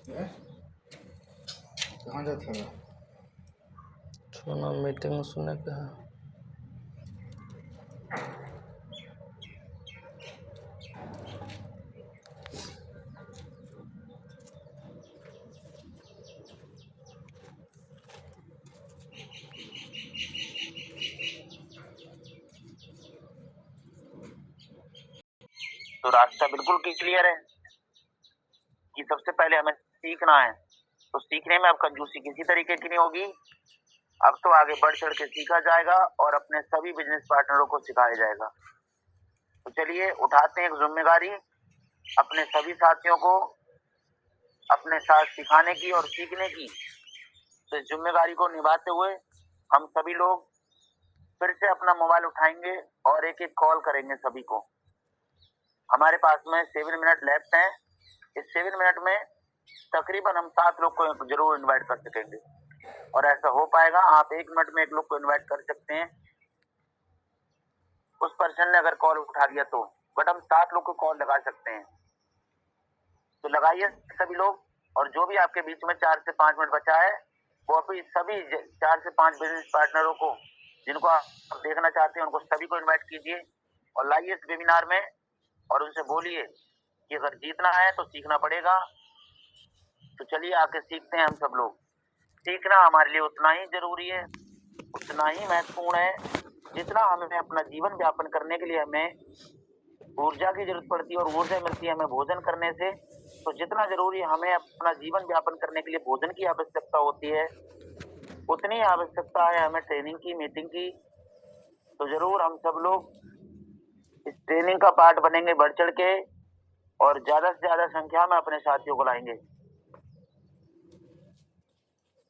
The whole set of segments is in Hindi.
हैं? कहाँ जाते हो? सुना मीटिंग सुने के है। तो रास्ता बिल्कुल क्लियर है कि सबसे पहले हमें सीखना है। तो सीखने में अब कंजूसी किसी तरीके की नहीं होगी। अब तो आगे बढ़ चढ़ के सीखा जाएगा और अपने सभी बिजनेस पार्टनरों को सिखाया जाएगा। तो चलिए उठाते हैं एक जिम्मेदारी अपने सभी साथियों को अपने साथ सिखाने की और सीखने की। तो इस जिम्मेदारी को निभाते हुए हम सभी लोग फिर से अपना मोबाइल उठाएंगे और एक एक कॉल करेंगे सभी को। हमारे पास में 7 मिनट लेफ्ट हैं। इस 7 मिनट में तकरीबन हम 7 लोग को जरूर इनवाइट कर सकेंगे और ऐसा हो पाएगा। आप 1 मिनट में 1 लोग को इनवाइट कर सकते हैं उस पर्सन ने अगर कॉल उठा दिया तो, बट हम 7 लोग को कॉल लगा सकते हैं। तो लगाइए सभी लोग, और जो भी आपके बीच में 4 से 5 मिनट बचा है वो अभी सभी 4 से 5 बिजनेस पार्टनरों को जिनको आप देखना चाहते हैं उनको सभी को इन्वाइट कीजिए और लाइए इस वेबिनार में और उनसे बोलिए कि अगर जीतना है तो सीखना पड़ेगा। तो चलिए आके सीखते हैं हम सब लोग। सीखना हमारे लिए उतना ही जरूरी है, उतना ही महत्वपूर्ण है जितना हमें अपना जीवन व्यापन करने के लिए हमें ऊर्जा की जरूरत पड़ती है और ऊर्जा मिलती है हमें भोजन करने से। तो जितना जरूरी हमें अपना जीवन व्यापन करने के लिए भोजन की आवश्यकता होती है उतनी आवश्यकता है हमें ट्रेनिंग की, मीटिंग की। तो जरूर हम सब लोग इस ट्रेनिंग का पार्ट बनेंगे बढ़ चढ़ के और ज्यादा से ज्यादा संख्या में अपने साथियों को लाएंगे।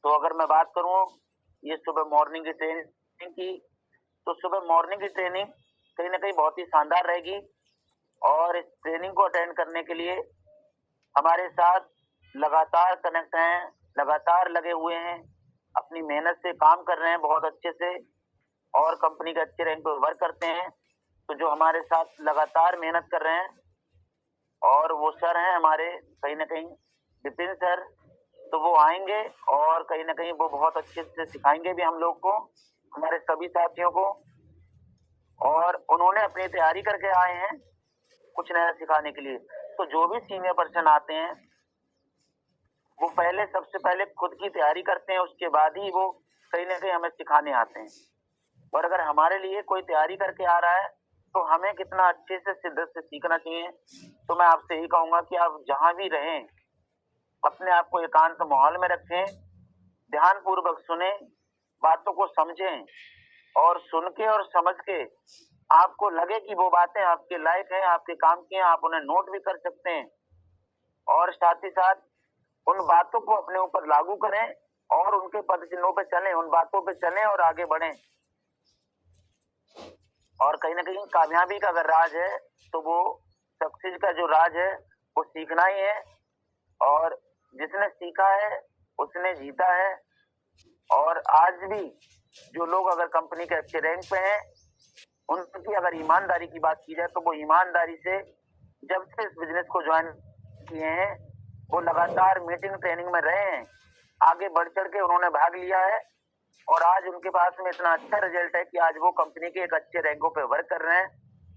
तो अगर मैं बात करूं ये सुबह मॉर्निंग की ट्रेनिंग की, तो सुबह मॉर्निंग की ट्रेनिंग कहीं ना कहीं बहुत ही शानदार रहेगी और इस ट्रेनिंग को अटेंड करने के लिए हमारे साथ लगातार कनेक्ट हैं, लगातार लगे हुए हैं, अपनी मेहनत से काम कर रहे हैं बहुत अच्छे से और कंपनी के अच्छे रैंक पर वर्क करते हैं। तो जो हमारे साथ लगातार मेहनत कर रहे हैं और वो सर हैं हमारे कहीं ना कहीं विपिन सर, तो वो आएंगे और कहीं ना कहीं वो बहुत अच्छे से सिखाएंगे भी हम लोग को, हमारे सभी साथियों को। और उन्होंने अपनी तैयारी करके आए हैं कुछ नया सिखाने के लिए। तो जो भी सीनियर पर्सन आते हैं वो पहले सबसे पहले खुद की तैयारी करते हैं, उसके बाद ही वो कहीं ना कहीं हमें सिखाने आते हैं। और अगर हमारे लिए कोई तैयारी करके आ रहा है तो हमें कितना अच्छे से शिद्दत से सीखना चाहिए। तो मैं आपसे यही कहूंगा कि आप जहां भी रहें अपने आप को एकांत माहौल में रखें, ध्यान पूर्वक सुने, बातों को समझें और सुन के और समझ के आपको लगे कि वो बातें आपके लायक हैं, आपके काम की हैं, आप उन्हें नोट भी कर सकते हैं और साथ ही साथ उन बातों को अपने ऊपर लागू करें और उनके पद चिन्हों पे चलें, उन बातों पे चलें और आगे बढ़ें। और कहीं ना कहीं कामयाबी का अगर राज है तो वो सक्सेस का जो राज है वो सीखना ही है और जिसने सीखा है उसने जीता है। और आज भी जो लोग अगर कंपनी के अच्छे रैंक पे हैं उनकी अगर ईमानदारी की बात की जाए तो वो ईमानदारी से जब से इस बिजनेस को ज्वाइन किए हैं वो लगातार मीटिंग ट्रेनिंग में रहे हैं, आगे बढ़ चढ़ के उन्होंने भाग लिया है और आज उनके पास में इतना अच्छा रिजल्ट है कि आज वो कंपनी के एक अच्छे रैंकों पे वर्क कर रहे हैं,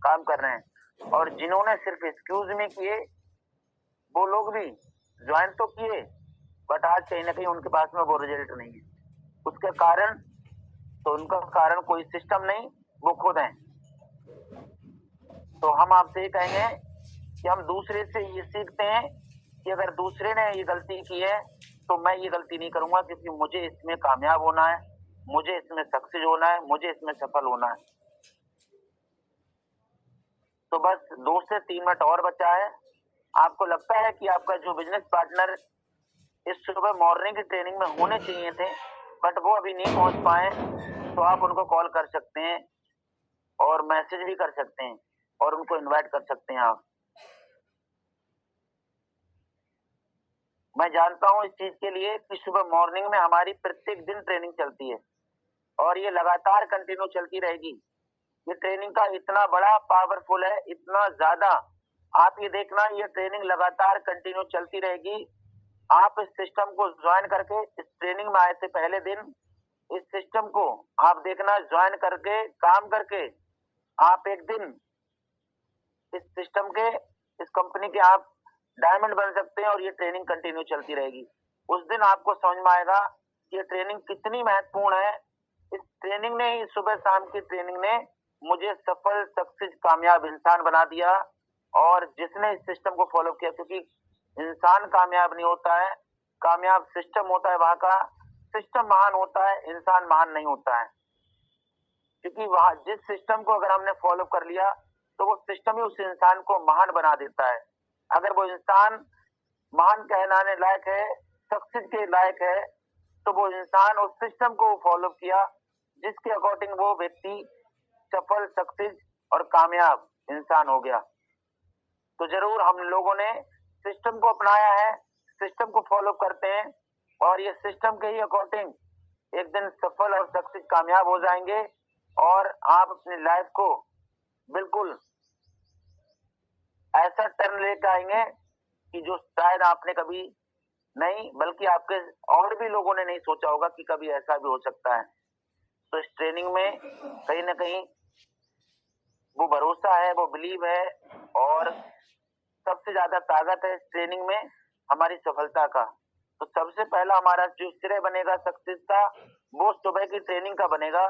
काम कर रहे हैं। और जिन्होंने सिर्फ एक्सक्यूज में किए वो लोग भी ज्वाइन तो किए बट आज कहीं ना कहीं उनके पास में वो रिजल्ट नहीं है। उसके कारण तो उनका कारण कोई सिस्टम नहीं, वो खुद हैं। तो हम आपसे ये कहेंगे कि हम दूसरे से ये सीखते हैं कि अगर दूसरे ने ये गलती की है तो मैं ये गलती नहीं करूंगा, क्योंकि मुझे इसमें कामयाब होना है, मुझे इसमें सक्सेस होना है, मुझे इसमें सफल होना है। तो बस 2 से 3 मिनट और बचा है। आपको लगता है कि आपका जो बिजनेस पार्टनर इस सुबह मॉर्निंग की ट्रेनिंग में होने चाहिए थे बट वो अभी नहीं पहुंच पाए, तो आप उनको कॉल कर सकते हैं और मैसेज भी कर सकते हैं और उनको इनवाइट कर सकते हैं आप। मैं जानता हूं इस चीज के लिए कि सुबह मॉर्निंग में हमारी प्रत्येक दिन ट्रेनिंग चलती है और ये लगातार कंटिन्यू चलती रहेगी। ये ट्रेनिंग का इतना बड़ा पावरफुल है, इतना ज्यादा। आप ये देखना ये ट्रेनिंग लगातार कंटिन्यू चलती रहेगी आप इस सिस्टम को ज्वाइन करके इस ट्रेनिंग में आए थे पहले दिन, इस सिस्टम को आप देखना ज्वाइन करके काम करके आप एक दिन इस सिस्टम के इस कंपनी के आप डायमंड बन सकते हैं और ये ट्रेनिंग कंटिन्यू चलती रहेगी। उस दिन आपको समझ में आएगा कि ये ट्रेनिंग कितनी महत्वपूर्ण है। इस ट्रेनिंग ने ही सुबह शाम की ट्रेनिंग ने मुझे सफल सक्सेस कामयाब इंसान बना दिया। और जिसने इस सिस्टम को फॉलो किया, क्योंकि इंसान कामयाब नहीं होता है, कामयाब सिस्टम होता है वहां का। सिस्टम महान होता है, इंसान महान नहीं होता है। क्योंकि वहां जिस सिस्टम को अगर हमने फॉलो कर लिया तो वो सिस्टम ही उस इंसान को महान बना देता है। अगर वो इंसान महान कहलाने लायक है, सक्सेस के लायक है, तो वो इंसान उस सिस्टम को फॉलो किया जिसके अकॉर्डिंग वो व्यक्ति सफल सक्सेस और कामयाब इंसान हो गया। तो जरूर हम लोगों ने सिस्टम को अपनाया है, सिस्टम को फॉलो करते हैं और ये सिस्टम के ही अकॉर्डिंग एक दिन सफल और सक्सेस कामयाब हो जाएंगे और आप अपनी लाइफ को बिल्कुल ऐसा टर्न लेकर आएंगे कि जो शायद आपने कभी नहीं, बल्कि आपके और भी लोगों ने नहीं सोचा होगा कि कभी ऐसा भी हो सकता है। तो इस ट्रेनिंग में कहीं ना कहीं वो भरोसा है, वो बिलीव है और सबसे ज्यादा ताकत है इस ट्रेनिंग में हमारी सफलता का। तो सबसे पहला हमारा जो श्रेय बनेगा सक्सेस का, वो सुबह की ट्रेनिंग का बनेगा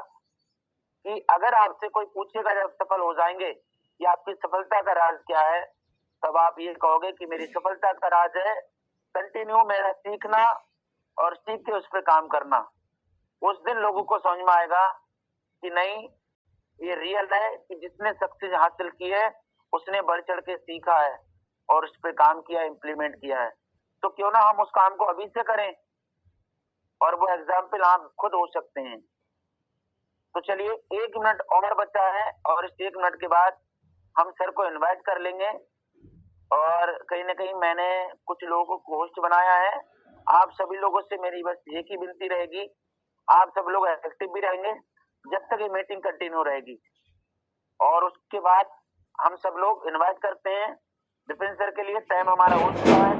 कि अगर आपसे कोई पूछेगा जब सफल हो जाएंगे कि आपकी सफलता का राज क्या है, तब आप ये कहोगे कि मेरी सफलता का राज है कंटिन्यू मेरा सीखना और सीख के उस पर काम करना। उस दिन लोगों को समझ में आएगा कि नहीं, ये रियल है कि जिसने सक्सेस हासिल की है उसने बढ़ चढ़ के सीखा है और उस पर काम किया, इम्प्लीमेंट किया है। तो क्यों ना हम उस काम को अभी से करें और वो एग्जाम्पल आप खुद हो सकते हैं। तो चलिए 1 मिनट और बचा है और इस 1 मिनट के बाद हम सर को इनवाइट कर लेंगे। और कहीं ना कहीं मैंने कुछ लोगों को होस्ट बनाया है। आप सभी लोगों से मेरी बस एक ही विनती रहेगी, आप सब लोग एक्टिव भी रहेंगे जब तक ये मीटिंग कंटिन्यू रहेगी। और उसके बाद हम सब लोग इनवाइट करते हैं विपिन सर के लिए। टाइम हमारा हो चुका है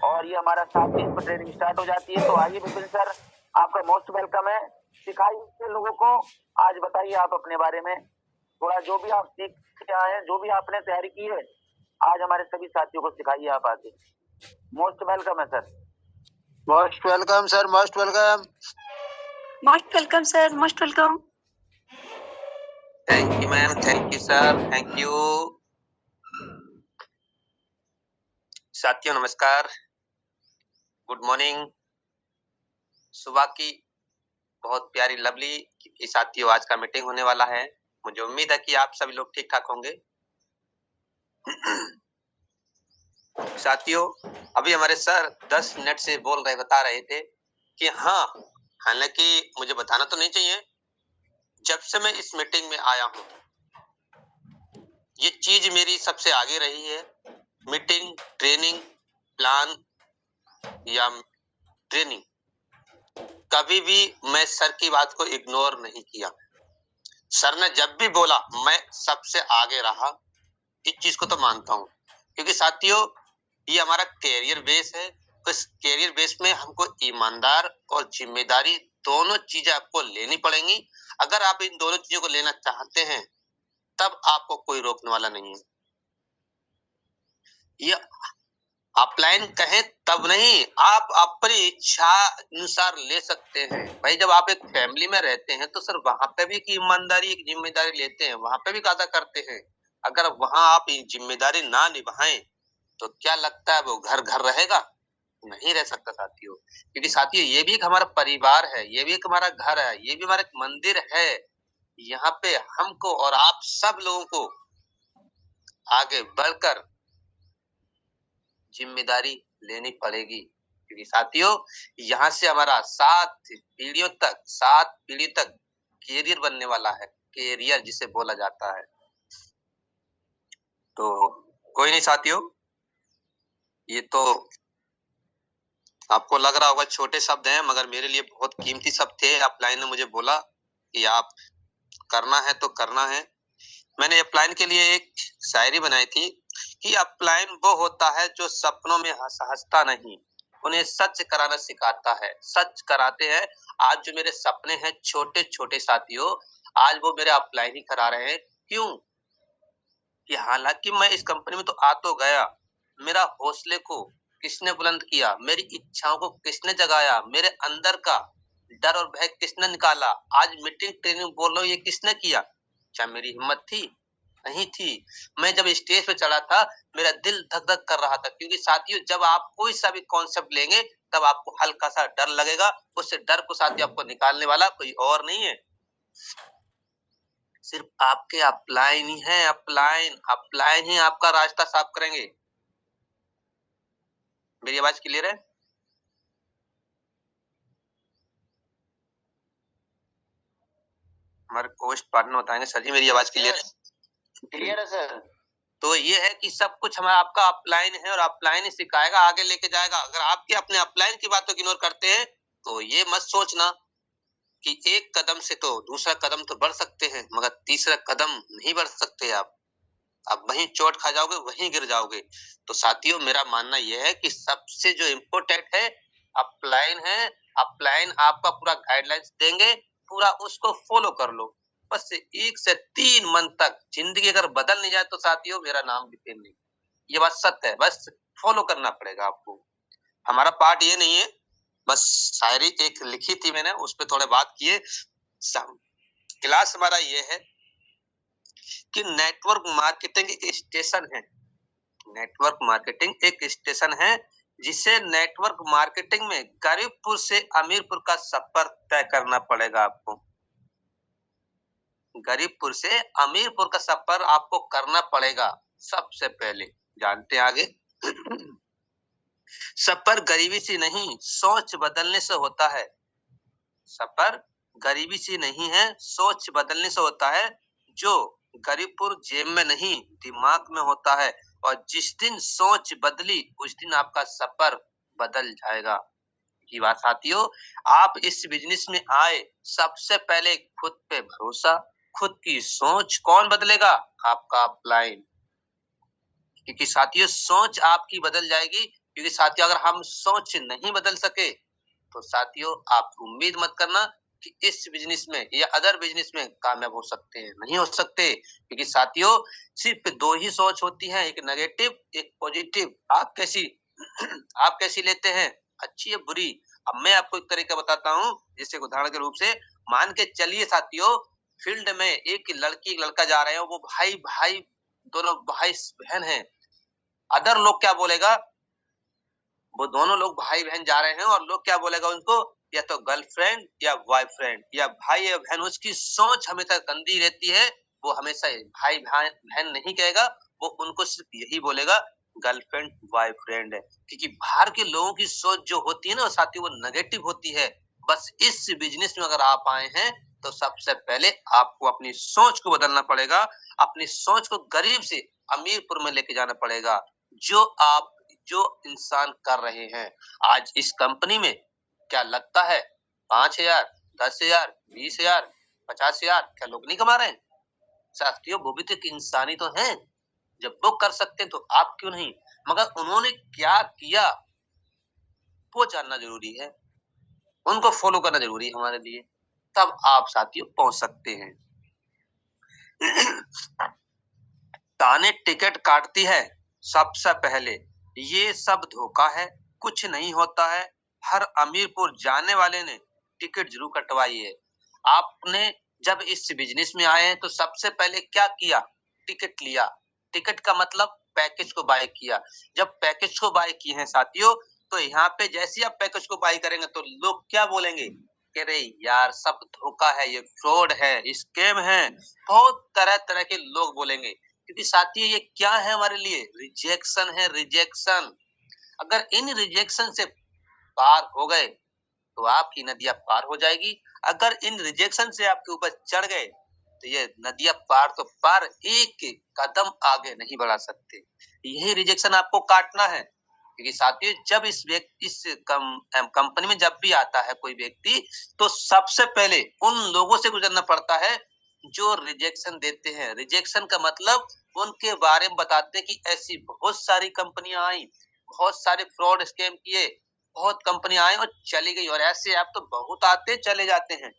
और ये हमारा 7:30 पर ट्रेनिंग स्टार्ट हो जाती है। तो आइए विपिन सर, आपका मोस्ट वेलकम है। सिखाइए लोगों को, आज बताइए आप अपने बारे में थोड़ा, जो भी आप सीख के आए हैं, जो भी आपने तैयारी की है, आज हमारे सभी साथियों को सिखाइए आप आगे। मोस्ट वेलकम है sir. Most welcome sir, most welcome. Most welcome sir, most welcome. Thank you ma'am, thank you sir, thank you. साथियों नमस्कार, गुड मॉर्निंग। सुबह की बहुत प्यारी लवली कि साथियों आज का मीटिंग होने वाला है। मुझे उम्मीद है कि आप सभी लोग ठीक ठाक होंगे। साथियों अभी हमारे सर 10 मिनट से बता रहे थे कि हाँ, हालांकि मुझे बताना तो नहीं चाहिए, जब से मैं इस मीटिंग में आया हूँ ये चीज मेरी सबसे आगे रही है। मीटिंग, ट्रेनिंग, प्लान या ट्रेनिंग, कभी भी मैं सर की बात को इग्नोर नहीं किया। सर ने जब भी बोला मैं सबसे आगे रहा। इस चीज को तो मानता हूँ, क्योंकि साथियों ये हमारा कैरियर बेस है। इस कैरियर बेस में हमको ईमानदार और जिम्मेदारी दोनों चीजें आपको लेनी पड़ेंगी। अगर आप इन दोनों चीजों को लेना चाहते हैं तब आपको कोई रोकने वाला नहीं है। ये अपलाइन कहें तब नहीं, आप अपनी इच्छा अनुसार ले सकते हैं। भाई जब आप एक फैमिली में रहते हैं तो सर वहां पे भी एक ईमानदारी, एक जिम्मेदारी लेते हैं, वहां पे भी वादा करते हैं। अगर वहां आप जिम्मेदारी ना निभाएं तो क्या लगता है वो घर घर रहेगा? नहीं रह सकता साथियों। क्योंकि साथियों ये भी एक हमारा परिवार है, ये भी एक हमारा घर है, ये भी हमारा एक मंदिर है। यहाँ पे हमको और आप सब लोगों को आगे बढ़कर जिम्मेदारी लेनी पड़ेगी। क्योंकि साथियों यहाँ से हमारा 7 पीढ़ियों तक कैरियर बनने वाला है। कैरियर जिसे बोला जाता है। तो कोई नहीं साथियों, ये तो आपको लग रहा होगा छोटे शब्द हैं, मगर मेरे लिए बहुत कीमती शब्द थे। अपलाइन ने मुझे बोला कि आप करना है तो करना है। मैंने अपलाइन के लिए एक शायरी बनाई थी कि अपलाइन वो होता है जो सपनों में हंसता नहीं, उन्हें सच कराना सिखाता है, सच कराते हैं। आज जो मेरे सपने हैं छोटे छोटे साथियों, आज वो मेरे अपलाइन ही करा रहे हैं। क्यों? कि हालांकि मैं इस कंपनी में तो आ तो गया, मेरा हौसले को किसने बुलंद किया, मेरी इच्छाओं को किसने जगाया, मेरे अंदर का डर और भय किसने निकाला, आज मीटिंग ट्रेनिंग बोल रहा हूँ, ये किसने किया? क्या मेरी हिम्मत थी? नहीं थी। मैं जब स्टेज पे चढ़ा था, मेरा दिल धक धक कर रहा था, क्योंकि साथियों जब आप कोई सा भी कॉन्सेप्ट लेंगे तब आपको हल्का सा डर लगेगा। उस डर को साथियों आपको निकालने वाला कोई और नहीं है, सिर्फ आपके अपलाइन ही है। अपलाइन ही आपका रास्ता साफ करेंगे। मेरी आवाज क्लियर है? हमारे पोस्ट पार्टनर बताएंगे सर जी मेरी आवाज क्लियर है? क्लियर है सर। तो ये है कि सब कुछ हमारा आपका अपलाइन है और अपलाइन ही सिखाएगा, आगे लेके जाएगा। अगर आपके अपने अपलाइन की बातों को इग्नोर करते हैं तो ये मत सोचना कि एक कदम से तो दूसरा कदम तो बढ़ सकते हैं, मगर तीसरा कदम नहीं बढ़ सकते आप वहीं चोट खा जाओगे, वहीं गिर जाओगे। तो साथियों मेरा मानना यह है कि सबसे जो इम्पोर्टेंट है अपलाइन है। अपलाइन आपका पूरा गाइडलाइंस देंगे, पूरा उसको फॉलो कर लो। बस 1 से 3 मंथ तक जिंदगी अगर बदल नहीं जाए तो साथियों मेरा नाम भी फेम नहीं। ये बात सत्य है, बस फॉलो करना पड़ेगा आपको। हमारा पार्ट ये नहीं है, बस शायरी एक लिखी थी मैंने, उस पर थोड़े बात किए। क्लास हमारा ये है कि नेटवर्क मार्केटिंग एक स्टेशन है। नेटवर्क मार्केटिंग एक स्टेशन है जिसे नेटवर्क मार्केटिंग में गरीबपुर से अमीरपुर का सफर तय करना पड़ेगा आपको। गरीबपुर से अमीरपुर का सफर आपको करना पड़ेगा सबसे पहले। जानते आगे सफर गरीबी से नहीं, सोच बदलने से होता है। सफर गरीबी से नहीं है, सोच बदलने से होता है। जो गरीबपुर जेब में नहीं दिमाग में होता है, और जिस दिन सोच बदली उस दिन आपका सफर बदल जाएगा। की बात साथियों, आप इस बिजनेस में आए, सबसे पहले खुद पे भरोसा, खुद की सोच कौन बदलेगा? आपका अपलाइन। क्योंकि साथियों सोच आपकी बदल जाएगी, क्योंकि साथियों अगर हम सोच नहीं बदल सके तो साथियों आप उम्मीद मत करना कि इस बिजनेस में या अदर बिजनेस में कामयाब हो सकते हैं, नहीं हो सकते। क्योंकि साथियों सिर्फ 2 ही सोच होती है, एक नेगेटिव एक पॉजिटिव। आप कैसी लेते हैं, अच्छी या बुरी? अब मैं आपको एक तरीका बताता हूँ, जैसे उदाहरण के रूप से मान के चलिए साथियों, फील्ड में एक लड़की एक लड़का जा रहे हैं, वो भाई भाई दोनों भाई बहन हैं। अदर लोग क्या बोलेगा, वो दोनों लोग भाई बहन जा रहे हैं और लोग क्या बोलेगा उनको, या तो गर्लफ्रेंड या बॉयफ्रेंड या भाई या बहन। उसकी सोच हमेशा गंदी रहती है, वो हमेशा भाई बहन नहीं कहेगा, वो उनको सिर्फ यही बोलेगा गर्लफ्रेंड बॉयफ्रेंड है। क्योंकि बाहर के लोगों की सोच जो होती है ना साथी, वो नेगेटिव होती है। बस इस बिजनेस में अगर आप आए हैं तो सबसे पहले आपको अपनी सोच को बदलना पड़ेगा, अपनी सोच को गरीब से अमीरपुर में लेके जाना पड़ेगा। जो इंसान कर रहे हैं आज इस कंपनी में, क्या लगता है 5,000 10,000 20,000 50,000 क्या लोग नहीं कमा रहे हैं? साथियों वो भी तो एक इंसानी तो है, जब वो कर सकते हैं तो आप क्यों नहीं? मगर उन्होंने क्या किया वो जानना जरूरी है, उनको फॉलो करना जरूरी है हमारे लिए, तब आप साथियों पहुंच सकते हैं। ताने टिकट काटती है सबसे पहले, ये सब धोखा है, कुछ नहीं होता है। हर अमीरपुर जाने वाले ने टिकट जरूर कटवाई है। आपने जब इस बिजनेस में आए हैं तो सबसे पहले क्या किया, टिकट लिया। टिकट का मतलब पैकेज को बाय किया। जब पैकेज को बाय किए हैं साथियों, तो यहाँ पे जैसे आप पैकेज को बाय करेंगे तो लोग क्या बोलेंगे, कह रहे यार सब धोखा है, ये फ्रॉड है, स्कैम है। बहुत तरह तरह के लोग बोलेंगे, क्योंकि साथियों ये क्या है हमारे लिए, रिजेक्शन है, रिजेक्शन। अगर इन रिजेक्शन से पार हो गए तो आपकी नदियां पार हो जाएगी। अगर इन रिजेक्शन से आपके ऊपर चढ़ गए तो ये नदियां पार तो पार, एक कदम आगे नहीं बढ़ा सकते। यही रिजेक्शन आपको काटना है। क्योंकि साथियों जब इस कंपनी में जब भी आता है कोई व्यक्ति, तो सबसे पहले उन लोगों से गुजरना पड़ता है जो रिजेक्शन देते हैं। रिजेक्शन का मतलब उनके बारे में बताते हैं कि ऐसी बहुत सारी कंपनियां आई, बहुत सारे फ्रॉड स्कैम किए, बहुत कंपनी आई और चली गई, और ऐसे ऐप तो बहुत आते चले जाते हैं,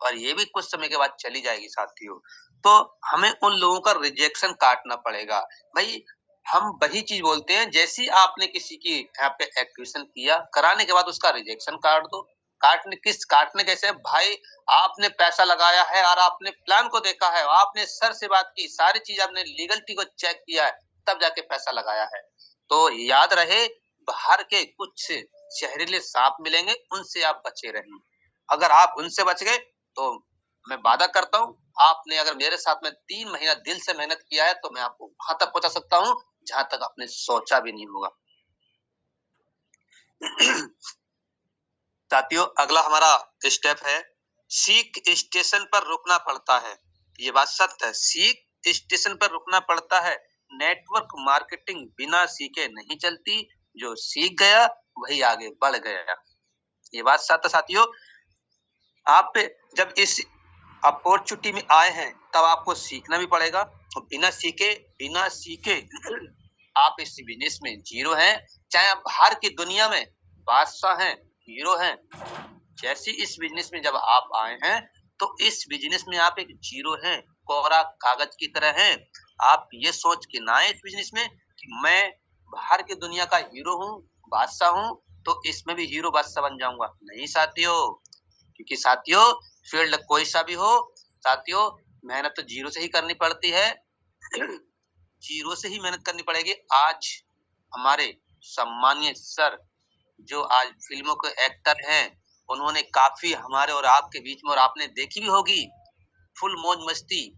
और ये भी कुछ समय के बाद चली जाएगी साथियों। तो हमें उन लोगों का रिजेक्शन काटना पड़ेगा। भाई हम वही चीज बोलते हैं, जैसी आपने किसी की यहाँ पे एक्विजिशन किया, कराने के बाद उसका रिजेक्शन काट दो। काटने कैसे भाई, आपने पैसा लगाया है और आपने प्लान को देखा है, आपने सर से बात की, सारी चीज आपने लीगलिटी को चेक किया है, तब जाके पैसा लगाया है। तो याद रहे, बाहर के कुछ जहरीले सांप मिलेंगे, उनसे आप बचे रहें। अगर आप उनसे बच गए तो मैं वादा करता हूँ, आपने अगर मेरे साथ में 3 महीना दिल से मेहनत किया है तो मैं आपको वहां तक पहुंचा सकता हूँ जहां तक आपने सोचा भी नहीं होगा। साथियों, अगला हमारा स्टेप है, सीक स्टेशन पर रुकना पड़ता है। ये बात सत्य है, सीक स्टेशन पर रुकना पड़ता है। नेटवर्क मार्केटिंग बिना सीखे नहीं चलती, जो सीख गया वही आगे बढ़ गया। ये बात सत्य साथियों। आप जब इस अपॉर्चुनिटी में आए हैं तब आपको सीखना भी पड़ेगा, और बिना सीखे आप इस बिजनेस में जीरो हैं। चाहे आप बाहर की दुनिया में बादशाह हैं, हीरो हैं, जैसे इस बिजनेस में जब आप आए हैं तो इस बिजनेस में आप एक जीरो हैं, कोरा कागज की तरह हैं। आप ये सोच के ना आए इस बिजनेस में कि मैं बाहर की दुनिया का हीरो हूँ, बादशाह हूँ, तो इसमें भी हीरो बादशाह बन जाऊंगा। नहीं साथियों, क्योंकि साथियों फील्ड कोई सा भी हो, साथियों मेहनत तो जीरो से ही करनी पड़ती है, जीरो से ही मेहनत करनी पड़ेगी। आज हमारे सम्मानीय सर जो आज फिल्मों के एक्टर हैं, उन्होंने काफी हमारे और आपके बीच में, और आपने देखी भी होगी, फुल मौज मस्ती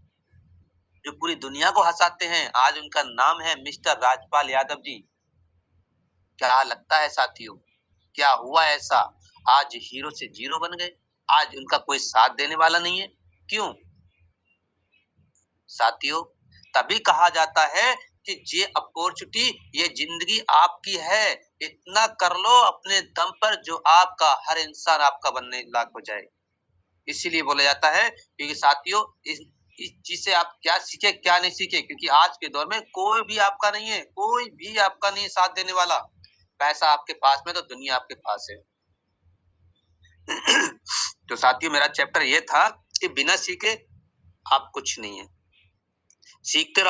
जो पूरी दुनिया को हंसाते हैं। आज उनका नाम है मिस्टर राजपाल यादव जी। क्या लगता है साथियों, क्या हुआ ऐसा, आज हीरो से जीरो बन गए? आज उनका कोई साथ देने वाला नहीं है। क्यों साथियों? तभी कहा जाता है कि ये अपॉर्चुनिटी, ये जिंदगी आपकी है, इतना कर लो अपने दम पर जो आपका हर इंसान आपका बनने लायक हो जाए। इसीलिए बोला जाता है, क्योंकि साथियों इस चीज से आप क्या सीखे क्या नहीं सीखे, क्योंकि आज के दौर में कोई भी आपका नहीं है, कोई भी आपका नहीं साथ देने वाला। पैसा आपके पास में तो दुनिया आपके पास है। तो साथियों मेरा चैप्टर ये था कि बिना सीखे आप कुछ नहीं है। सीखते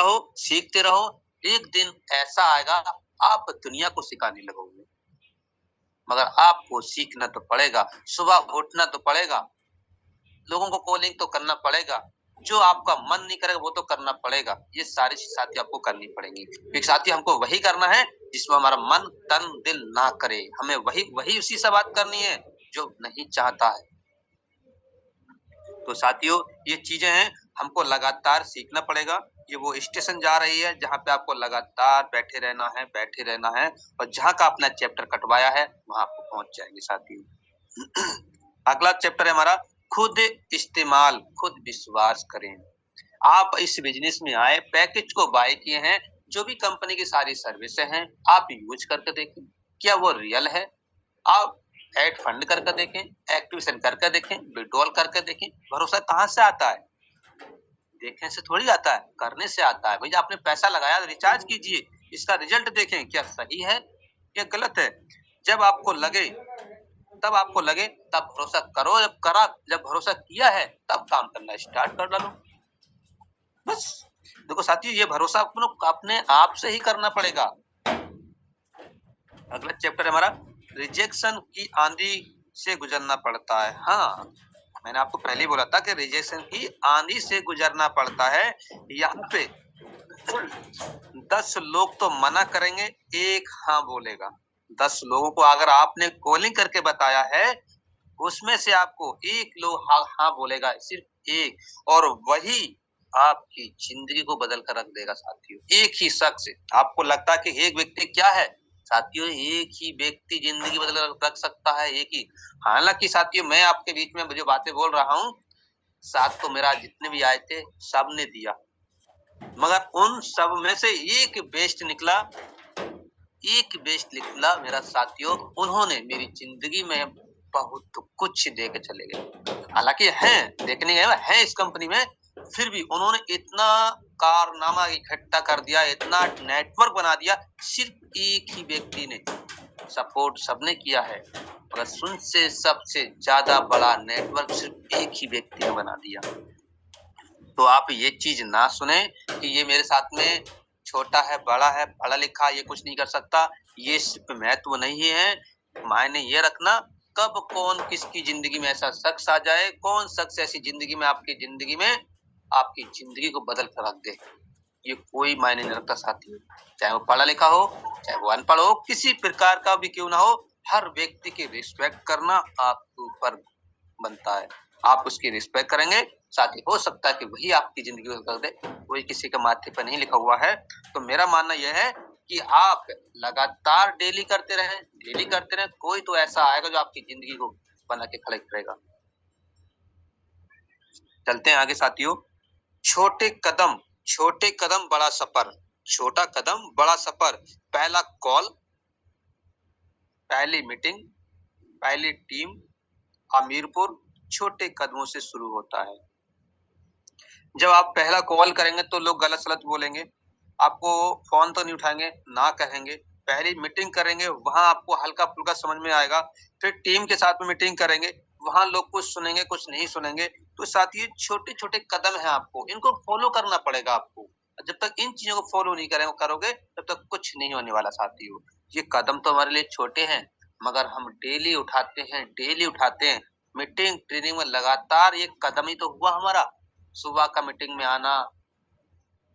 रहो, एक दिन ऐसा आएगा आप दुनिया को सिखाने लगोगे। मगर आपको सीखना तो पड़ेगा, सुबह उठना तो पड़ेगा, लोगों को कॉलिंग तो करना पड़ेगा, जो आपका मन नहीं करेगा वो तो करना पड़ेगा। ये सारी चीज साथी आपको करनी पड़ेंगी, क्योंकि साथी हमको वही करना है जिसमें हमारा मन तन दिल ना करे। हमें वही उसी से बात करनी है जो नहीं चाहता है। तो साथियों ये चीजें हैं, हमको लगातार सीखना पड़ेगा। ये वो स्टेशन जा रही है जहाँ पे आपको लगातार बैठे रहना है, और जहाँ का अपना चैप्टर कटवाया है वहां आपको पहुंच जाएंगे साथियों। अगला चैप्टर है हमारा, खुद इस्तेमाल खुद विश्वास करें। आप इस बिजनेस में आए, पैकेज को बाय किए हैं, जो भी कंपनी की सारी सर्विसेज हैं आप यूज करके देखें, क्या वो रियल है। आप एड फंड करके देखें, एक्टिवेशन करके देखें, विड्रॉल करके देखें। भरोसा कहाँ से आता है? देखने से थोड़ी आता है, करने से आता है। भैया आपने पैसा लगाया, रिचार्ज कीजिए, इसका रिजल्ट देखें क्या सही है या गलत है। जब आपको लगे तब भरोसा करो, जब भरोसा किया है तब काम करना स्टार्ट कर डालो। बस देखो साथियों, ये भरोसा अपने आप से ही करना पड़ेगा। अगला चैप्टर है हमारा, रिजेक्शन की आंधी से गुजरना पड़ता है। हाँ, मैंने आपको पहले ही बोला था कि रिजेक्शन की आंधी से गुजरना पड़ता है। यहाँ पे 10 लोग तो मना करेंगे, एक हाँ बोलेगा। 10 लोगों को अगर आपने कॉलिंग करके बताया है, उसमें से आपको एक लोग हाँ बोलेगा, सिर्फ एक, और वही आपकी जिंदगी को बदल कर रख देगा साथियों। एक ही शख्स, आपको लगता है कि एक व्यक्ति क्या है साथियों, एक ही व्यक्ति जिंदगी बदल कर रख सकता है, एक ही। हालांकि साथियों मैं आपके बीच में जो बातें बोल रहा हूँ, साथ तो मेरा जितने भी आए थे सबने दिया, मगर उन सब में से एक बेस्ट निकला मेरा साथियों। उन्होंने मेरी जिंदगी में बहुत कुछ दे के चले गए। हालांकि हैं, देखने गए हैं इस कंपनी में, फिर भी उन्होंने इतना कारनामा इकट्ठा कर दिया, इतना नेटवर्क बना दिया, सिर्फ एक ही व्यक्ति ने, सपोर्ट सबने किया है, मगर सुन से सबसे ज्यादा बड़ा नेटवर्क सिर्फ एक ही व्यक्ति ने बना दिया। तो आप ये चीज ना सुने कि ये मेरे साथ में छोटा है, बड़ा है, पढ़ा लिखा, ये कुछ नहीं कर सकता, ये सिर्फ महत्व नहीं है। मायने ये रखना कब कौन किसकी जिंदगी में ऐसा शख्स आ जाए, कौन शख्स ऐसी जिंदगी में आपकी जिंदगी को बदल कर रख दे, ये कोई मायने नहीं रखता साथियों। चाहे वो पढ़ा लिखा हो, चाहे वो अनपढ़ हो, किसी प्रकार का भी क्यों ना हो, हर व्यक्ति की रिस्पेक्ट करना आपके ऊपर बनता है। आप उसकी रिस्पेक्ट करेंगे, साथ ही हो सकता है कि वही आपकी जिंदगी को कर दे, कोई किसी के माथे पर नहीं लिखा हुआ है। तो मेरा मानना यह है कि आप लगातार डेली करते रहें, कोई तो ऐसा आएगा जो आपकी जिंदगी को बना के खड़ा करेगा। चलते हैं आगे साथियों। छोटे कदम बड़ा सफर, छोटा कदम बड़ा सफर। पहला कॉल, पहली मीटिंग, पहली टीम, हमीरपुर छोटे कदमों से शुरू होता है। जब आप पहला कॉल करेंगे तो लोग गलत सलत बोलेंगे, आपको फोन तो नहीं उठाएंगे, ना कहेंगे। पहली मीटिंग करेंगे, वहां आपको हल्का फुल्का समझ में आएगा। फिर टीम के साथ में मीटिंग करेंगे, वहां लोग कुछ सुनेंगे, कुछ नहीं सुनेंगे। तो साथ ही छोटे छोटे कदम है, आपको इनको फॉलो करना पड़ेगा। आपको जब तक इन चीजों को फॉलो नहीं करोगे तब तक कुछ नहीं होने वाला साथियों। ये कदम तो हमारे लिए छोटे हैं, मगर हम डेली उठाते हैं। मीटिंग ट्रेनिंग में लगातार ये कदम ही तो हुआ हमारा। सुबह का मीटिंग में आना,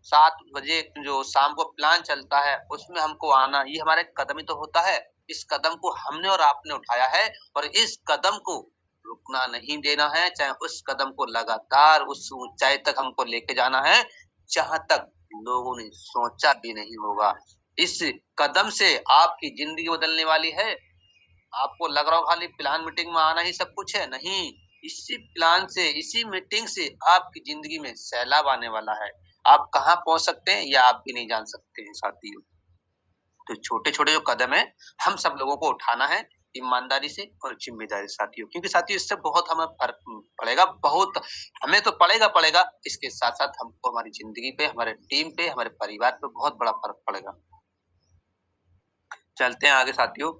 7 बजे जो शाम को प्लान चलता है उसमें हमको आना, ये हमारे कदम ही तो होता है। इस कदम को हमने और आपने उठाया है, और इस कदम को रुकना नहीं देना है। चाहे उस कदम को लगातार उस ऊंचाई तक हमको लेके जाना है जहां तक लोगों ने सोचा भी नहीं होगा। इस कदम से आपकी जिंदगी बदलने वाली है। आपको लग रहा हो खाली प्लान मीटिंग में आना ही सब कुछ है, नहीं। इसी प्लान से, इसी मीटिंग से आपकी जिंदगी में सैलाब आने वाला है। आप कहाँ पहुंच सकते हैं या आप भी नहीं जान सकते हैं साथियों। तो छोटे छोटे जो कदम है हम सब लोगों को उठाना है, ईमानदारी से और जिम्मेदारी से साथियों, क्योंकि साथियों इससे बहुत हमें फर्क पड़ेगा, बहुत हमें तो पड़ेगा। इसके साथ साथ हमको हमारी जिंदगी पे, हमारे टीम पे, हमारे परिवार पे बहुत बड़ा फर्क पड़ेगा। चलते हैं आगे साथियों।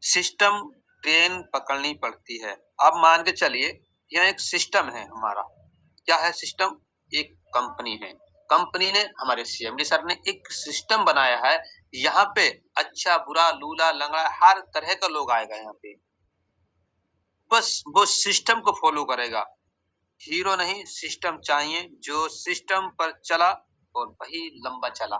सिस्टम ट्रेन पकड़नी पड़ती है। अब मान के चलिए यह एक सिस्टम है हमारा। क्या है सिस्टम? एक कंपनी है। कंपनी ने, हमारे सीएमडी सर ने एक सिस्टम बनाया है। यहाँ पे अच्छा बुरा, लूला लंगड़ा, हर तरह का लोग आएगा यहाँ पे। बस वो सिस्टम को फॉलो करेगा। हीरो नहीं, सिस्टम चाहिए जो सिस्टम पर चला और वही लंबा चला।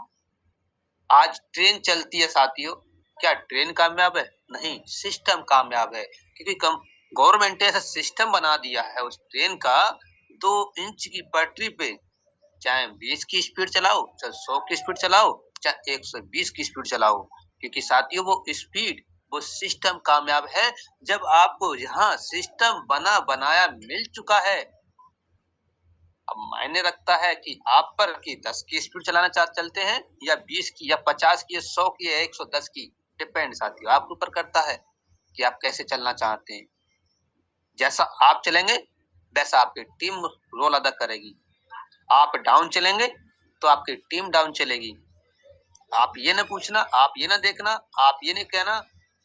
आज ट्रेन चलती है साथियों, क्या ट्रेन कामयाब है? नहीं, सिस्टम कामयाब है। क्योंकि गवर्नमेंट ने ऐसा सिस्टम बना दिया है उस ट्रेन का, 2 इंच की पटरी पे चाहे 20 की स्पीड चलाओ, चाहे 100 की स्पीड चलाओ, चाहे 120 की स्पीड चलाओ। क्योंकि साथियों वो स्पीड, वो सिस्टम कामयाब है। जब आपको यहाँ सिस्टम बना बनाया मिल चुका है, अब मायने रखता है कि आप पर कि 10 की स्पीड चलाना चलते हैं या 20 की या 50 की या 100 की या 110 की, डिपेंड साथियों आपके ऊपर करता है कि आप कैसे चलना चाहते हैं। जैसा आप चलेंगे वैसा आपकी टीम रोल अदा करेगी। आप डाउन चलेंगे तो आपकी टीम डाउन चलेगी। आप ये ना पूछना, आप ये ना देखना, आप ये नहीं कहना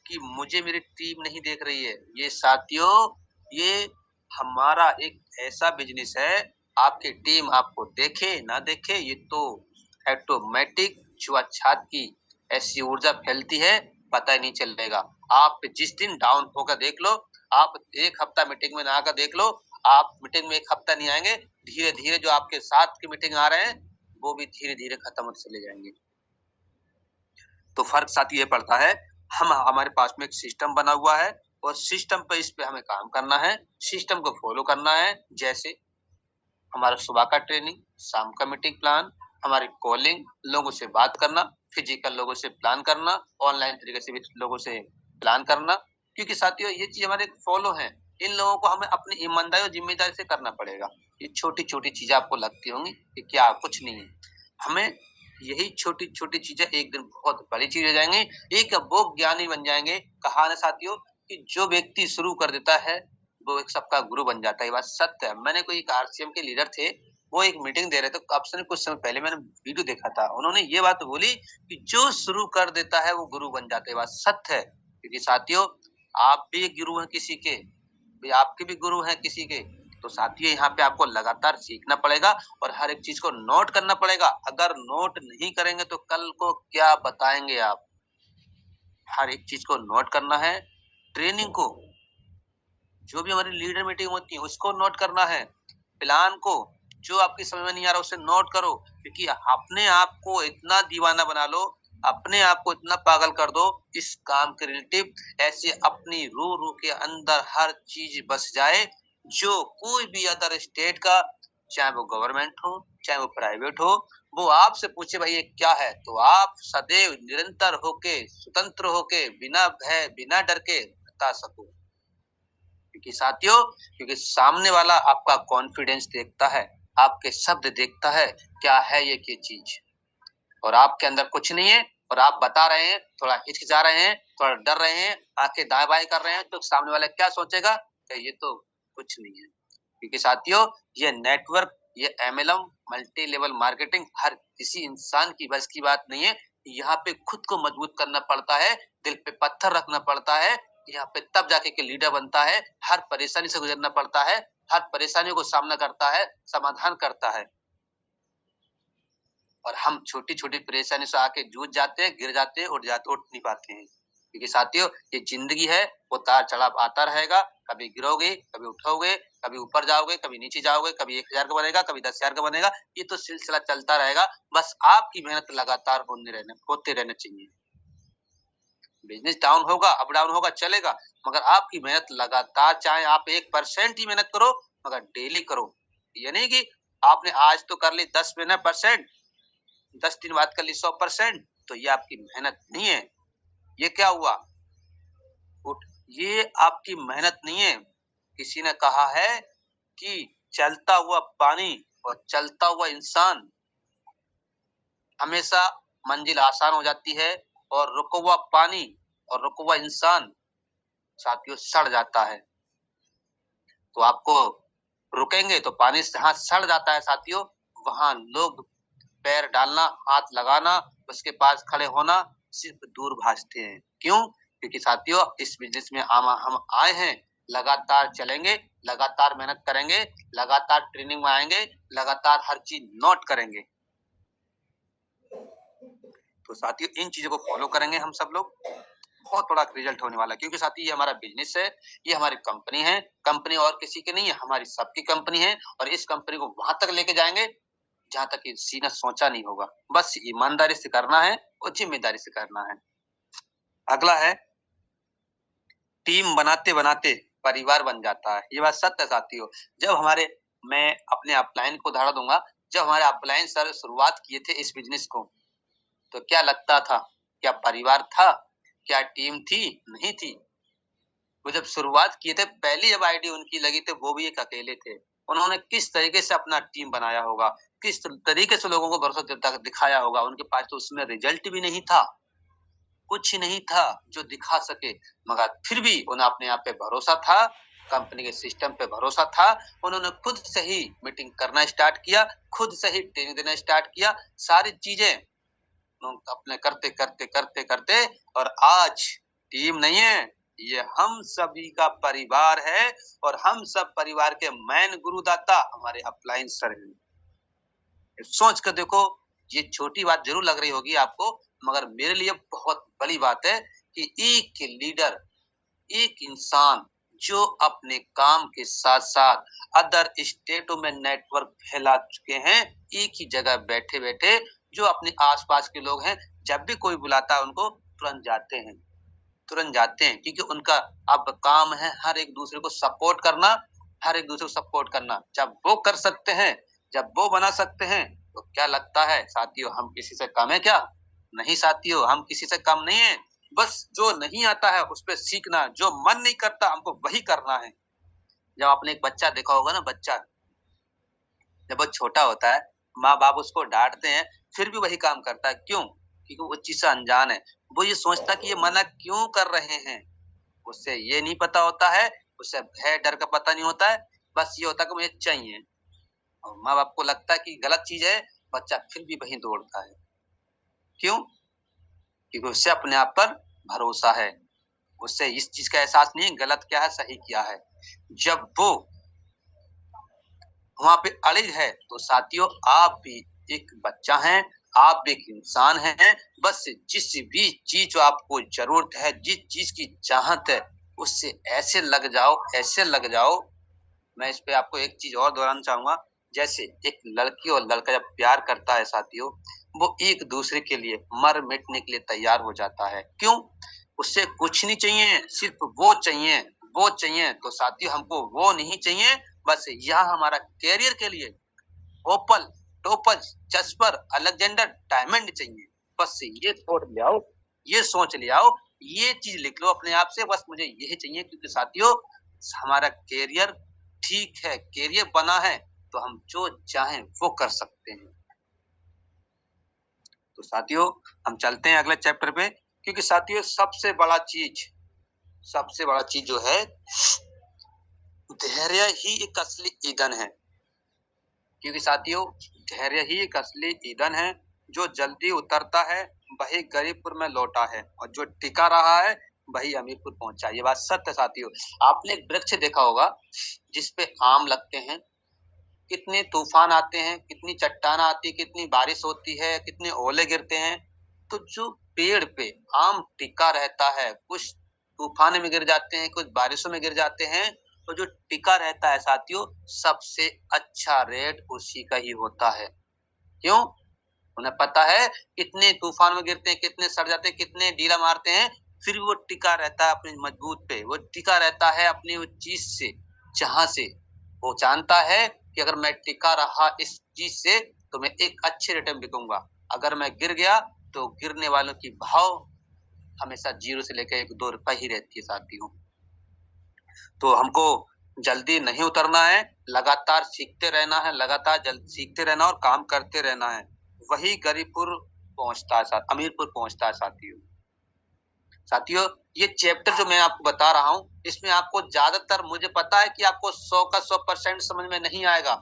कि मुझे मेरी टीम नहीं देख रही है। ये साथियों, ये हमारा एक ऐसा बिजनेस है, आपकी टीम आपको देखे ना देखे, ये तो ऑटोमेटिक छुआछात की ऐसी ऊर्जा फैलती है, पता ही नहीं चलेगा। आप जिस दिन डाउन होकर देख लो, आप 1 हफ्ता मीटिंग में ना आकर देख लो, आप मीटिंग में 1 हफ्ता नहीं आएंगे, धीरे धीरे जो आपके साथ की मीटिंग आ रहे हैं वो भी धीरे धीरे खत्म होते चले जाएंगे। तो फर्क साथ ये पड़ता है, हमारे पास में एक सिस्टम बना हुआ है और सिस्टम पे, इस पे हमें काम करना है, सिस्टम को फॉलो करना है। जैसे हमारा सुबह का ट्रेनिंग, शाम का मीटिंग प्लान, हमारी कॉलिंग, लोगों से बात करना, फिजिकल लोगों से प्लान करना, ऑनलाइन तरीके से भी लोगों से प्लान करना। क्योंकि साथियों ये चीज हमारे फॉलो है, इन लोगों को हमें अपनी ईमानदारी और जिम्मेदारी से करना पड़ेगा। ये छोटी छोटी चीजें आपको लगती होंगी कि क्या कुछ नहीं है, हमें यही छोटी छोटी चीजें एक दिन बहुत बड़ी चीज हो जाएंगी, एक वो ज्ञानी बन जाएंगे। कहा ना साथियों कि जो व्यक्ति शुरू कर देता है वो एक सबका गुरु बन जाता है। ये बात सत्य है। मैंने कोई एक आरसीएम के लीडर थे, वो एक मीटिंग दे रहे थे, आपसे कुछ समय पहले मैंने वीडियो देखा था, उन्होंने ये बात बोली कि जो शुरू कर देता है वो गुरु बन जाता है। बात सत्य है, क्योंकि साथियों आप भी गुरु हैं किसी के, भी आपके भी गुरु हैं किसी के। तो साथियों यहाँ पे आपको लगातार सीखना पड़ेगा और हर एक चीज को नोट करना पड़ेगा। अगर नोट नहीं करेंगे तो कल को क्या बताएंगे आप। हर एक चीज को नोट करना है। ट्रेनिंग को, जो भी हमारी लीडर मीटिंग होती है उसको नोट करना है। प्लान को, जो आपकी समझ में नहीं आ रहा उसे नोट करो, क्योंकि अपने आप को इतना दीवाना बना लो, अपने आप को इतना पागल कर दो इस काम के रिलेटिव, ऐसे अपनी रूह के अंदर हर चीज बस जाए, जो कोई भी अदर स्टेट का, चाहे वो गवर्नमेंट हो चाहे वो प्राइवेट हो, वो आपसे पूछे भाई ये क्या है, तो आप सदैव निरंतर होके, स्वतंत्र होके, बिना भय बिना डर के बता सको। क्योंकि साथियों, क्योंकि सामने वाला आपका कॉन्फिडेंस देखता है, आपके शब्द देखता है, क्या है ये चीज, और आपके अंदर कुछ नहीं है और आप बता रहे हैं, थोड़ा हिचकिचा रहे हैं, थोड़ा डर रहे हैं, आंखें दाएं बाएं कर रहे हैं, तो सामने वाला क्या सोचेगा कि ये तो कुछ नहीं है। क्योंकि साथियों ये नेटवर्क, ये MLM मल्टी लेवल मार्केटिंग हर किसी इंसान की बस की बात नहीं है। यहाँ पे खुद को मजबूत करना पड़ता है, दिल पे पत्थर रखना पड़ता है, यहाँ पे तब जाके के लीडर बनता है। हर परेशानी से गुजरना पड़ता है, हर परेशानियों को सामना करता है, समाधान करता है। और हम छोटी छोटी परेशानी से आके जूझ जाते हैं, गिर जाते हैं, उठ नहीं पाते हैं। क्योंकि साथियों ये जिंदगी है, उतार चढ़ाव आता रहेगा, कभी गिरोगे, कभी उठोगे, कभी ऊपर जाओगे, कभी नीचे जाओगे, कभी 1000 का बनेगा, कभी 10,000 का बनेगा, ये तो सिलसिला चलता रहेगा। बस आपकी मेहनत लगातार होते रहना चाहिए। बिजनेस डाउन होगा, अप डाउन होगा, चलेगा, मगर आपकी मेहनत लगातार, चाहे आप 1% ही मेहनत करो, मगर डेली करो। ये नहीं कि आपने आज तो कर ली 10%, 10 दिन बाद कर ली 100%, तो ये आपकी मेहनत नहीं है। ये क्या हुआ? ये आपकी मेहनत नहीं है। किसी ने कहा है कि चलता हुआ पानी और चलता हुआ इंसान, हमेशा मंजिल आसान हो जाती है, और रुका हुआ पानी और रुका हुआ इंसान साथियों सड़ जाता है। तो आपको रुकेंगे तो पानी जहाँ सड़ जाता है साथियों, वहां लोग पैर डालना, हाथ लगाना, उसके पास खड़े होना सिर्फ दूर भाजते हैं। क्यों? क्योंकि साथियों इस बिजनेस में हम आए हैं, लगातार चलेंगे, लगातार मेहनत करेंगे, लगातार ट्रेनिंग में आएंगे, लगातार हर चीज नोट करेंगे। तो साथियों इन चीजों को फॉलो करेंगे हम सब लोग, बहुत बड़ा रिजल्ट होने वाला है। क्योंकि साथियों ये हमारा बिजनेस है, ये हमारी कंपनी है, कंपनी और किसी की नहीं है, हमारी सबकी कंपनी है, और इस कंपनी को वहां तक लेके जाएंगे जहां तक किसी ने सोचा नहीं होगा। बस ईमानदारी से करना है और जिम्मेदारी से करना है। अगला है, टीम बनाते बनाते परिवार बन जाता है। ये बात सत्य है साथियों। जब हमारे, मैं अपने अपलाइन को उदाहरण दूंगा, जब हमारे अपलाइन सर शुरुआत किए थे इस बिजनेस को, तो क्या लगता था? क्या परिवार था? क्या टीम थी? नहीं थी। वो जब शुरुआत किए थे, पहली जब आईडी उनकी लगी थी, वो भी एक अकेले थे। उन्होंने किस तरीके से अपना टीम बनाया होगा, किस तरीके से लोगों को भरोसा दिखाया होगा। उनके पास तो उसमें रिजल्ट भी नहीं था, कुछ नहीं था जो दिखा सके, मगर फिर भी उन्हें अपने आप पे भरोसा था, कंपनी के सिस्टम पे भरोसा था। उन्होंने खुद से ही मीटिंग करना स्टार्ट किया, खुद से ही ट्रेनिंग देना स्टार्ट किया, सारी चीजें अपने करते करते करते करते, और आज टीम नहीं है, ये हम सभी का परिवार है, और हम सब परिवार के मेन गुरुदाता हमारे अपलाइन सर हैं। सोच कर देखो, ये छोटी बात जरूर लग रही होगी आपको, मगर मेरे लिए बहुत बड़ी बात है कि एक लीडर, एक इंसान जो अपने काम के साथ साथ अदर स्टेटों में नेटवर्क फैला चुके हैं, एक ही जगह बैठे बैठे, जो अपने आसपास के लोग हैं, जब भी कोई बुलाता है उनको तुरंत जाते हैं, तुरंत जाते हैं। क्योंकि उनका अब काम है हर एक दूसरे को सपोर्ट करना, हर एक दूसरे को सपोर्ट करना। जब वो कर सकते हैं, जब वो बना सकते हैं, तो क्या लगता है साथियों हम किसी से कम है क्या? नहीं साथियों, हम किसी से कम नहीं है। बस जो नहीं आता है उस पर सीखना, जो मन नहीं करता हमको वही करना है। जब आपने एक बच्चा देखा होगा ना, बच्चा जब वो छोटा होता है, माँ बाप उसको डांटते हैं, फिर भी वही काम करता है। क्यों? क्योंकि वो चीज से अनजान है। वो ये सोचता कि ये मना क्यों कर रहे हैं, उससे ये नहीं पता होता है, उससे भय डर का पता नहीं होता है, बस ये होता है कि मुझे चाहिए। और माँ बाप को लगता है कि गलत चीज है, बच्चा फिर भी वहीं दौड़ता है। क्यों? क्योंकि उससे अपने आप पर भरोसा है, उससे इस चीज का एहसास नहीं है गलत क्या है सही क्या है। जब वो वहां पे अड़िग है तो साथियों आप भी एक बच्चा हैं, आप भी एक इंसान हैं। बस जिस भी चीज जो आपको जरूरत है, जिस चीज की चाहत है, उससे ऐसे लग जाओ, ऐसे लग जाओ। मैं इस पे आपको एक चीज और दोहराना चाहूंगा। जैसे एक लड़की और लड़का जब प्यार करता है साथियों, वो एक दूसरे के लिए मर मिटने के लिए तैयार हो जाता है। क्यों? उससे कुछ नहीं चाहिए, सिर्फ वो चाहिए, वो चाहिए। तो साथियों हमको वो नहीं चाहिए, बस यह हमारा कैरियर के लिए ओपल, टोपज, जस्पर, अलेक्जेंडर, डायमंड चाहिए। बस ये सोच ले आओ, ये सोच ले आओ, ये चीज लिख लो अपने आप से, बस मुझे यही चाहिए। क्योंकि साथियों हमारा कैरियर ठीक है, कैरियर बना है तो हम जो चाहें वो कर सकते हैं। तो साथियों हम चलते हैं अगले चैप्टर पे। क्योंकि साथियों सबसे बड़ा चीज जो है, धैर्य ही एक असली ईंधन है। क्योंकि साथियों धैर्य ही एक असली ईंधन है। जो जल्दी उतरता है वही गरीबपुर में लौटा है, और जो टिका रहा है वही अमीरपुर पहुंचा। ये बात सत्य है साथियों। आपने एक वृक्ष देखा होगा जिसपे आम लगते हैं, कितने तूफान आते हैं, कितनी चट्टान आती, कितनी बारिश होती है, कितने ओले गिरते हैं, तो जो पेड़ पे आम टिका रहता है, कुछ तूफान में गिर जाते हैं, कुछ बारिशों में गिर जाते हैं, तो जो टिका रहता है साथियों सबसे अच्छा रेट उसी का ही होता है। क्यों? उन्हें पता है कितने तूफान में गिरते हैं, कितने सड़ जाते हैं, कितने डीला मारते हैं, फिर वो टिका रहता है अपनी मजबूत पे, वो टिका रहता है अपनी उस चीज से जहां से वो जानता है कि अगर मैं टिका रहा इस चीज से तो मैं एक अच्छे रेट में बिकूंगा। अगर मैं गिर गया तो गिरने वालों की भाव हमेशा 0 से लेकर 1-2 रुपए ही रहती है साथियों। तो हमको जल्दी नहीं उतरना है, लगातार सीखते रहना है, लगातार सीखते रहना और काम करते रहना है। वही गरीबपुर पहुंचता है, अमीरपुर पहुंचता है साथियों। साथियों ये चैप्टर जो मैं आपको बता रहा हूँ, इसमें आपको ज्यादातर मुझे पता है कि आपको 100 का 100% समझ में नहीं आएगा,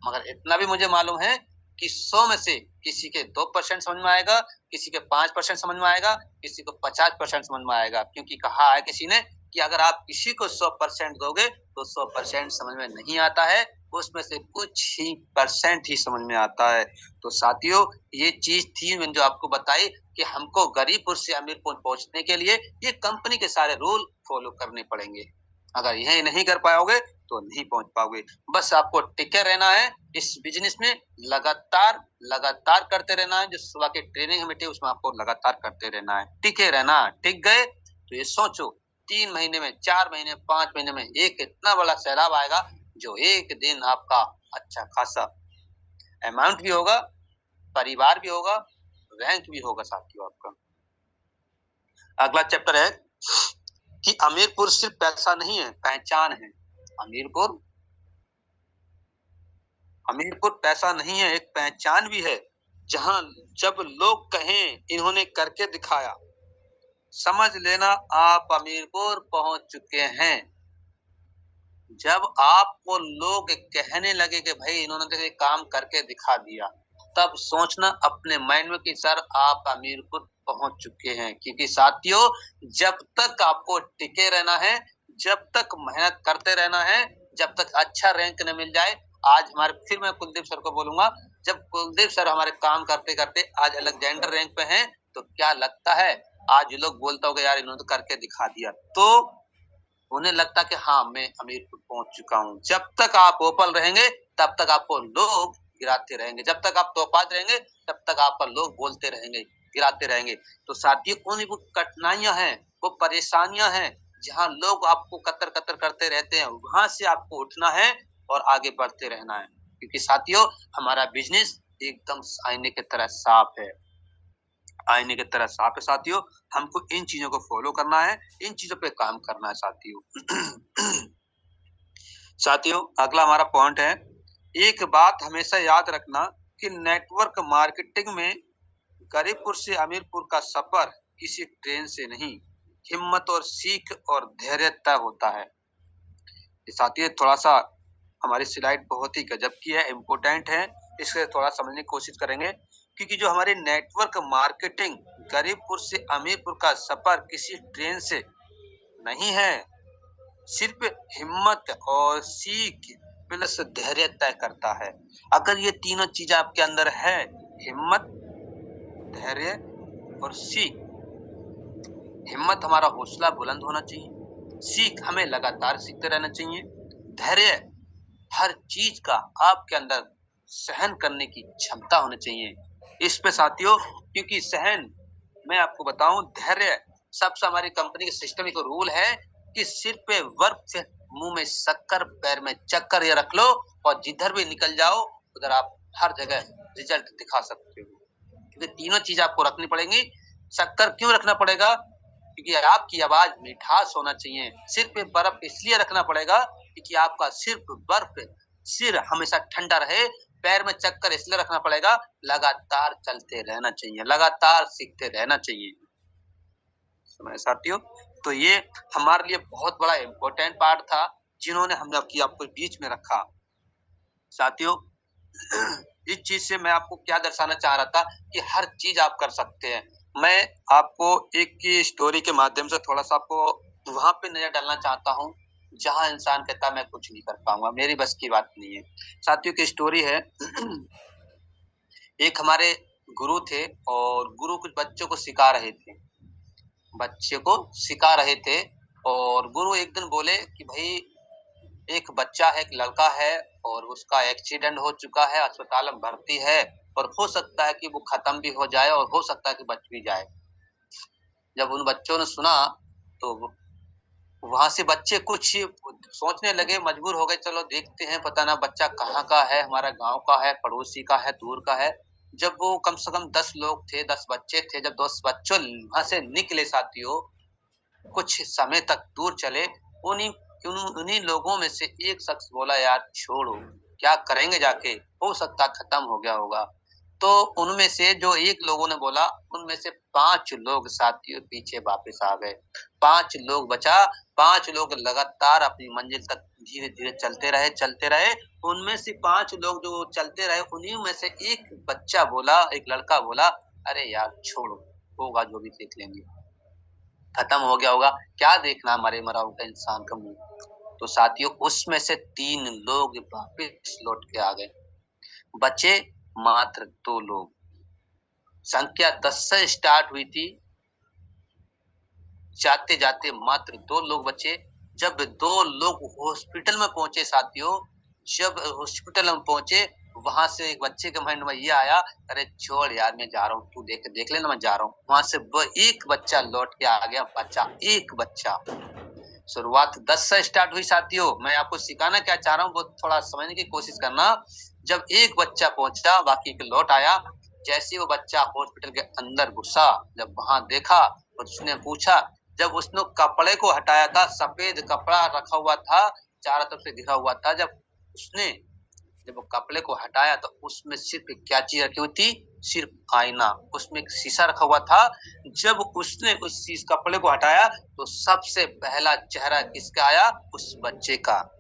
मगर इतना भी मुझे मालूम है कि 100 में से किसी के 2% समझ में आएगा, किसी के 5% समझ में आएगा, किसी को 50% समझ में आएगा। क्योंकि कहा है किसी ने कि अगर आप किसी को 100% दोगे तो 100% समझ में नहीं आता है, उसमें से कुछ ही % ही समझ में आता है। तो साथियों ये चीज थी मैंने जो आपको बताई कि हमको गरीबपुर से अमीरपुर पहुंचने के लिए ये कंपनी के सारे रूल फॉलो करने पड़ेंगे। अगर यह नहीं कर पाओगे तो नहीं पहुंच पाओगे। बस आपको टिके रहना है इस बिजनेस में, लगातार करते रहना है। जो सुबह की ट्रेनिंग हमें उसमें आपको लगातार करते रहना है, टिके रहना। टिक गए तो ये सोचो 3 महीने में, 4 महीने, 5 महीने में एक इतना बड़ा सैलाब आएगा जो एक दिन आपका अच्छा खासा अमाउंट भी होगा, परिवार भी होगा, रैंक भी होगा साथियों आपका। अगला चैप्टर है कि अमीरपुर सिर्फ पैसा नहीं है, पहचान है। अमीरपुर पैसा नहीं है, एक पहचान भी है। जहां जब लोग कहें इन्होंने करके दिखाया, समझ लेना आप अमीरपुर पहुंच चुके हैं। जब आपको लोग कहने लगे कि भाई इन्होंने तो ये काम करके दिखा दिया, तब सोचना अपने माइंड में कि सर आप अमीरपुर पहुंच चुके हैं। क्योंकि साथियों जब तक आपको टिके रहना है, जब तक मेहनत करते रहना है, जब तक अच्छा रैंक न मिल जाए। आज हमारे, फिर मैं कुलदीप सर को बोलूंगा, जब कुलदीप सर हमारे काम करते करते आज अलेक्जेंडर रैंक पे हैं, तो क्या लगता है आज लोग बोलता होगा यार इन्होंने तो करके दिखा दिया, तो उन्हें लगता कि हाँ मैं अमीरपुर पहुंच चुका हूँ। जब तक आप ओपल रहेंगे तब तक आपको लोग गिराते रहेंगे, जब तक आप तोपाज रहेंगे तब तक आप पर लोग बोलते रहेंगे, गिराते रहेंगे। तो साथियों उन वो कठिनाइयां हैं, वो परेशानियां हैं जहाँ लोग आपको कतर कतर करते रहते हैं, वहां से आपको उठना है और आगे बढ़ते रहना है। क्योंकि साथियों हमारा बिजनेस एकदम आईने की तरह साफ है, आईने की तरह साफ है साथियों। हमको इन चीजों को फॉलो करना है, इन चीजों पे काम करना है साथियों। साथियों अगला हमारा पॉइंट है, एक बात हमेशा याद रखना कि नेटवर्क मार्केटिंग में गरीबपुर से अमीरपुर का सफर किसी ट्रेन से नहीं, हिम्मत और सीख और धैर्य तय होता है। साथियों थोड़ा सा हमारी स्लाइड बहुत ही गजब की है, इम्पोर्टेंट है, इसे थोड़ा समझने की कोशिश करेंगे। क्योंकि जो हमारी नेटवर्क मार्केटिंग गरीबपुर से अमीरपुर का सफर किसी ट्रेन से नहीं है, सिर्फ हिम्मत और सीख प्लस धैर्य तय करता है। अगर ये तीनों चीजें आपके अंदर है, हिम्मत, धैर्य और सीख। हिम्मत, हमारा हौसला बुलंद होना चाहिए। सीख, हमें लगातार सीखते रहना चाहिए। धैर्य, हर चीज का आपके अंदर सहन करने की क्षमता होनी चाहिए। इस पे साथियों, क्योंकि सहन, मैं आपको बताऊं, धैर्य सबसे हमारी कंपनी के सिस्टम एक रूल है कि सिर पे वर्क, मुंह में शक्कर, पैर में चक्कर, ये रख लो और जिधर भी निकल जाओ उधर आप हर जगह रिजल्ट दिखा सकते हो। क्योंकि तीनों चीज आपको रखनी पड़ेंगी। शक्कर क्यों रखना पड़ेगा? क्योंकि आपकी आवाज मिठास होना चाहिए। सिर पे बर्फ इसलिए रखना पड़ेगा क्योंकि आपका सिर्फ बर्फ, सिर हमेशा ठंडा रहे। पैर में चक्कर इसलिए रखना पड़ेगा, लगातार चलते रहना चाहिए, लगातार सीखते रहना चाहिए। साथियों, तो ये हमारे लिए बहुत बड़ा इम्पोर्टेंट पार्ट था जिन्होंने हमने आपको बीच में रखा। साथियों, इस चीज से मैं आपको क्या दर्शाना चाह रहा था कि हर चीज आप कर सकते हैं। मैं आपको एक की स्टोरी के माध्यम से थोड़ा सा आपको वहां पे नजर डालना चाहता हूँ जहां इंसान कहता मैं कुछ नहीं कर पाऊंगा, मेरी बस की बात नहीं है। साथियों की स्टोरी है, एक हमारे गुरु थे और गुरु कुछ बच्चों को सिखा रहे थे, और गुरु एक दिन बोले कि भाई, एक बच्चा है, एक लड़का है और उसका एक्सीडेंट हो चुका है, अस्पताल में भर्ती है और हो सकता है कि वो खत्म भी हो जाए और हो सकता है कि बच भी जाए। जब उन बच्चों ने सुना तो वहां से बच्चे कुछ सोचने लगे, मजबूर हो गए, चलो देखते हैं, पता ना बच्चा कहाँ का है, हमारा गांव का है, पड़ोसी का है, दूर का है। जब वो कम से कम 10 लोग थे, 10 बच्चे थे, जब 10 बच्चों वहां से निकले साथियों, कुछ समय तक दूर चले, उन्हीं लोगों में से एक शख्स बोला, यार छोड़ो, क्या करेंगे जाके, हो सकता खत्म हो गया होगा। तो उनमें से जो एक लोगों ने बोला, उनमें से 5 लोग साथियों पीछे वापस आ गए। 5 लोग बचा, 5 लोग लगातार अपनी मंजिल तक धीरे धीरे चलते रहे। उनमें से 5 लोग जो चलते रहे, उन्हीं में से एक बच्चा बोला, एक लड़का बोला, अरे यार छोड़ो, होगा जो भी देख लेंगे, खत्म हो गया होगा, क्या देखना हमारे मरा हुआ इंसान का मुंह। तो साथियों, उसमें से 3 लोग वापस लौट के आ गए, बचे मात्र 2 लोग। संख्या 10 से स्टार्ट हुई थी, जाते जाते मात्र 2 लोग बचे। जब 2 लोग हॉस्पिटल में पहुंचे साथियों, जब हॉस्पिटल में पहुंचे, वहां से एक बच्चे के माइंड में ये आया, अरे छोड़ यार, मैं जा रहा हूँ, तू देख लेना, मैं जा रहा हूँ। वहां से एक बच्चा लौट के आ गया, बचा एक बच्चा। शुरुआत 10 से स्टार्ट हुई साथियों। मैं आपको सिखाना क्या चाह रहा हूँ वो थोड़ा समझने की कोशिश करना। जब एक बच्चा पहुंचा, बाकी के लौट आया। जैसे वो बच्चा हॉस्पिटल के अंदर घुसा, जब वहां देखा, उसने पूछा, जब उसने कपड़े को हटाया था, सफेद कपड़ा रखा हुआ था, चारों तरफ से घिरा हुआ था, जब वो कपड़े को हटाया तो उसमें सिर्फ क्या चीज रखी हुई थी? सिर्फ आईना, उसमें एक शीशा रखा हुआ था। जब उसने उस कपड़े को हटाया तो सबसे पहला चेहरा किसका आया? उस बच्चे का।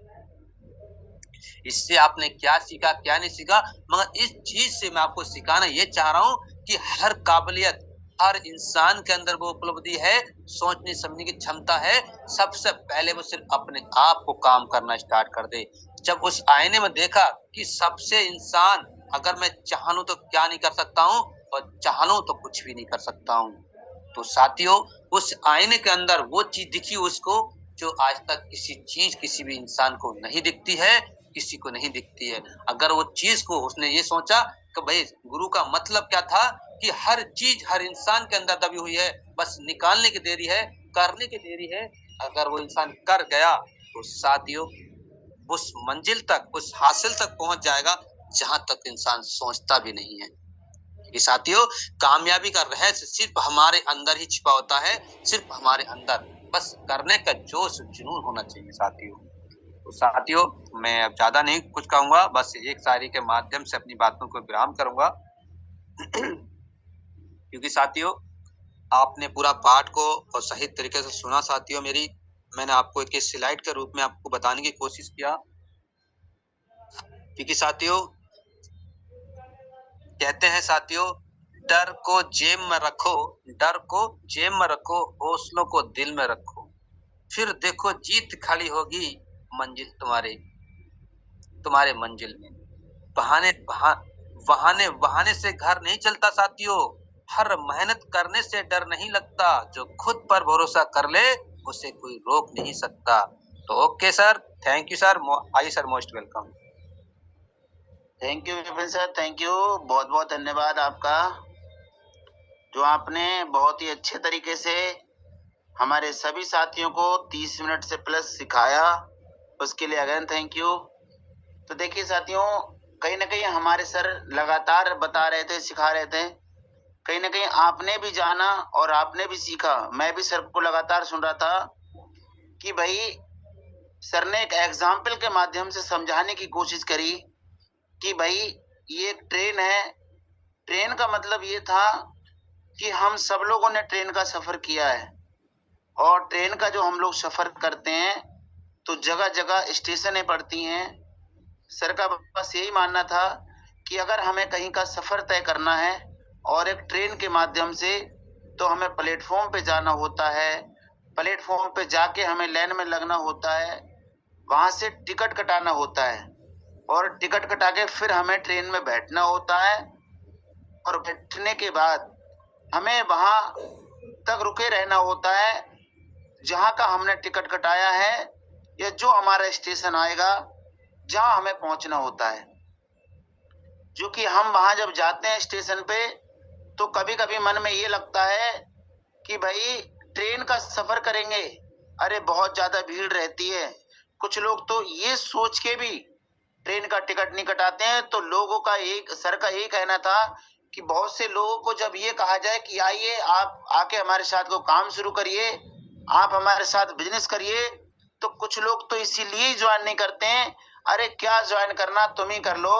इससे आपने क्या सीखा, क्या नहीं सीखा, मगर इस चीज से मैं आपको सिखाना ये चाह रहा हूँ कि हर काबिलियत, हर इंसान के अंदर वो उपलब्धि है, सोचने समझने की क्षमता है। सबसे पहले वो सिर्फ अपने आप को काम करना स्टार्ट कर दे। जब उस आईने में देखा कि सबसे इंसान, अगर मैं चाह लूं तो क्या नहीं कर सकता हूँ और चाह लूं तो कुछ भी नहीं कर सकता हूँ। तो साथियों, उस आईने के अंदर वो चीज दिखी उसको जो आज तक किसी चीज, किसी भी इंसान को नहीं दिखती है, किसी को नहीं दिखती है। अगर वो चीज को उसने ये सोचा कि भाई गुरु का मतलब क्या था कि हर चीज हर इंसान के अंदर दबी हुई है, बस निकालने की देरी है, करने की देरी है। अगर वो इंसान कर गया तो साथियों उस मंजिल तक, उस हासिल तक पहुंच जाएगा जहां तक इंसान सोचता भी नहीं है। कि साथियों, कामयाबी का रहस्य सिर्फ हमारे अंदर ही छिपा होता है, सिर्फ हमारे अंदर, बस करने का जोश, जुनून होना चाहिए साथियों। तो साथियों, मैं अब ज्यादा नहीं कुछ कहूंगा, बस एक शायरी के माध्यम से अपनी बातों को विराम करूंगा। क्योंकि साथियों, आपने पूरा पाठ को और सही तरीके से सुना साथियों। मैंने आपको एक स्लाइड के रूप में आपको बताने की कोशिश किया क्योंकि साथियों कहते हैं साथियों, डर को जेब में रखो, डर को जेब में रखो, हौसलों को दिल में रखो, फिर देखो जीत खड़ी होगी मंजिल तुम्हारे मंजिल में। बहाने बहाने से घर नहीं चलता साथियों, हर मेहनत करने से डर नहीं लगता, जो खुद पर भरोसा कर ले उसे कोई रोक नहीं सकता। तो okay sir, thank you sir, I sir, most welcome. Thank you Vipin sir, thank you, बहुत बहुत धन्यवाद आपका, जो आपने बहुत ही अच्छे तरीके से हमारे सभी साथियों को 30 मिनट से प्लस सिखाया, उसके लिए अगेन थैंक यू। तो देखिए साथियों, कहीं ना कहीं हमारे सर लगातार बता रहे थे, सिखा रहे थे, कहीं ना कहीं आपने भी जाना और आपने भी सीखा। मैं भी सर को लगातार सुन रहा था कि भाई सर ने एक एग्जाम्पल के माध्यम से समझाने की कोशिश करी कि भाई ये एक ट्रेन है, ट्रेन का मतलब ये था कि हम सब लोगों ने ट्रेन का सफर किया है, और ट्रेन का जो हम लोग सफर करते हैं तो जगह जगह स्टेशनें पड़ती हैं। सर का बस यही मानना था कि अगर हमें कहीं का सफर तय करना है और एक ट्रेन के माध्यम से, तो हमें प्लेटफॉर्म पे जाना होता है, प्लेटफॉर्म पे जाके हमें लाइन में लगना होता है, वहां से टिकट कटाना होता है, और टिकट कटा के फिर हमें ट्रेन में बैठना होता है, और बैठने के बाद हमें वहां तक रुके रहना होता है जहां का हमने टिकट कटाया है, या जो हमारा स्टेशन आएगा जहां हमें पहुंचना होता है। जो कि हम वहां जब जाते हैं स्टेशन पे, तो कभी कभी मन में ये लगता है कि भाई ट्रेन का सफर करेंगे, अरे बहुत ज्यादा भीड़ रहती है। कुछ लोग तो ये सोच के भी ट्रेन का टिकट नहीं कटाते हैं। तो लोगों का सर का यही कहना था कि बहुत से लोगों को जब ये कहा जाए कि आइए आप आके हमारे साथ को काम शुरू करिए, आप हमारे साथ बिजनेस करिए, तो कुछ लोग तो इसीलिए ज्वाइन नहीं करते हैं। अरे क्या ज्वाइन करना, तुम ही कर लो,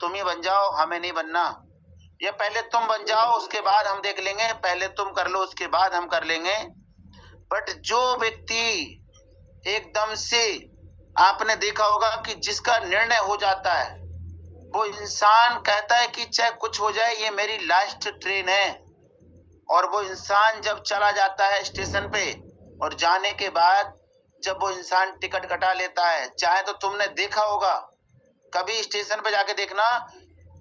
तुम ही बन जाओ, हमें नहीं बनना, या पहले तुम बन जाओ उसके बाद हम देख लेंगे, पहले तुम कर लो उसके बाद हम कर लेंगे। बट जो व्यक्ति एकदम से, आपने देखा होगा कि जिसका निर्णय हो जाता है, वो इंसान कहता है कि चाहे कुछ हो जाए ये मेरी लास्ट ट्रेन है। और वो इंसान जब चला जाता है स्टेशन पे, और जाने के बाद जब वो इंसान टिकट कटा लेता है, चाहे तो तुमने देखा होगा, कभी स्टेशन पे जाके देखना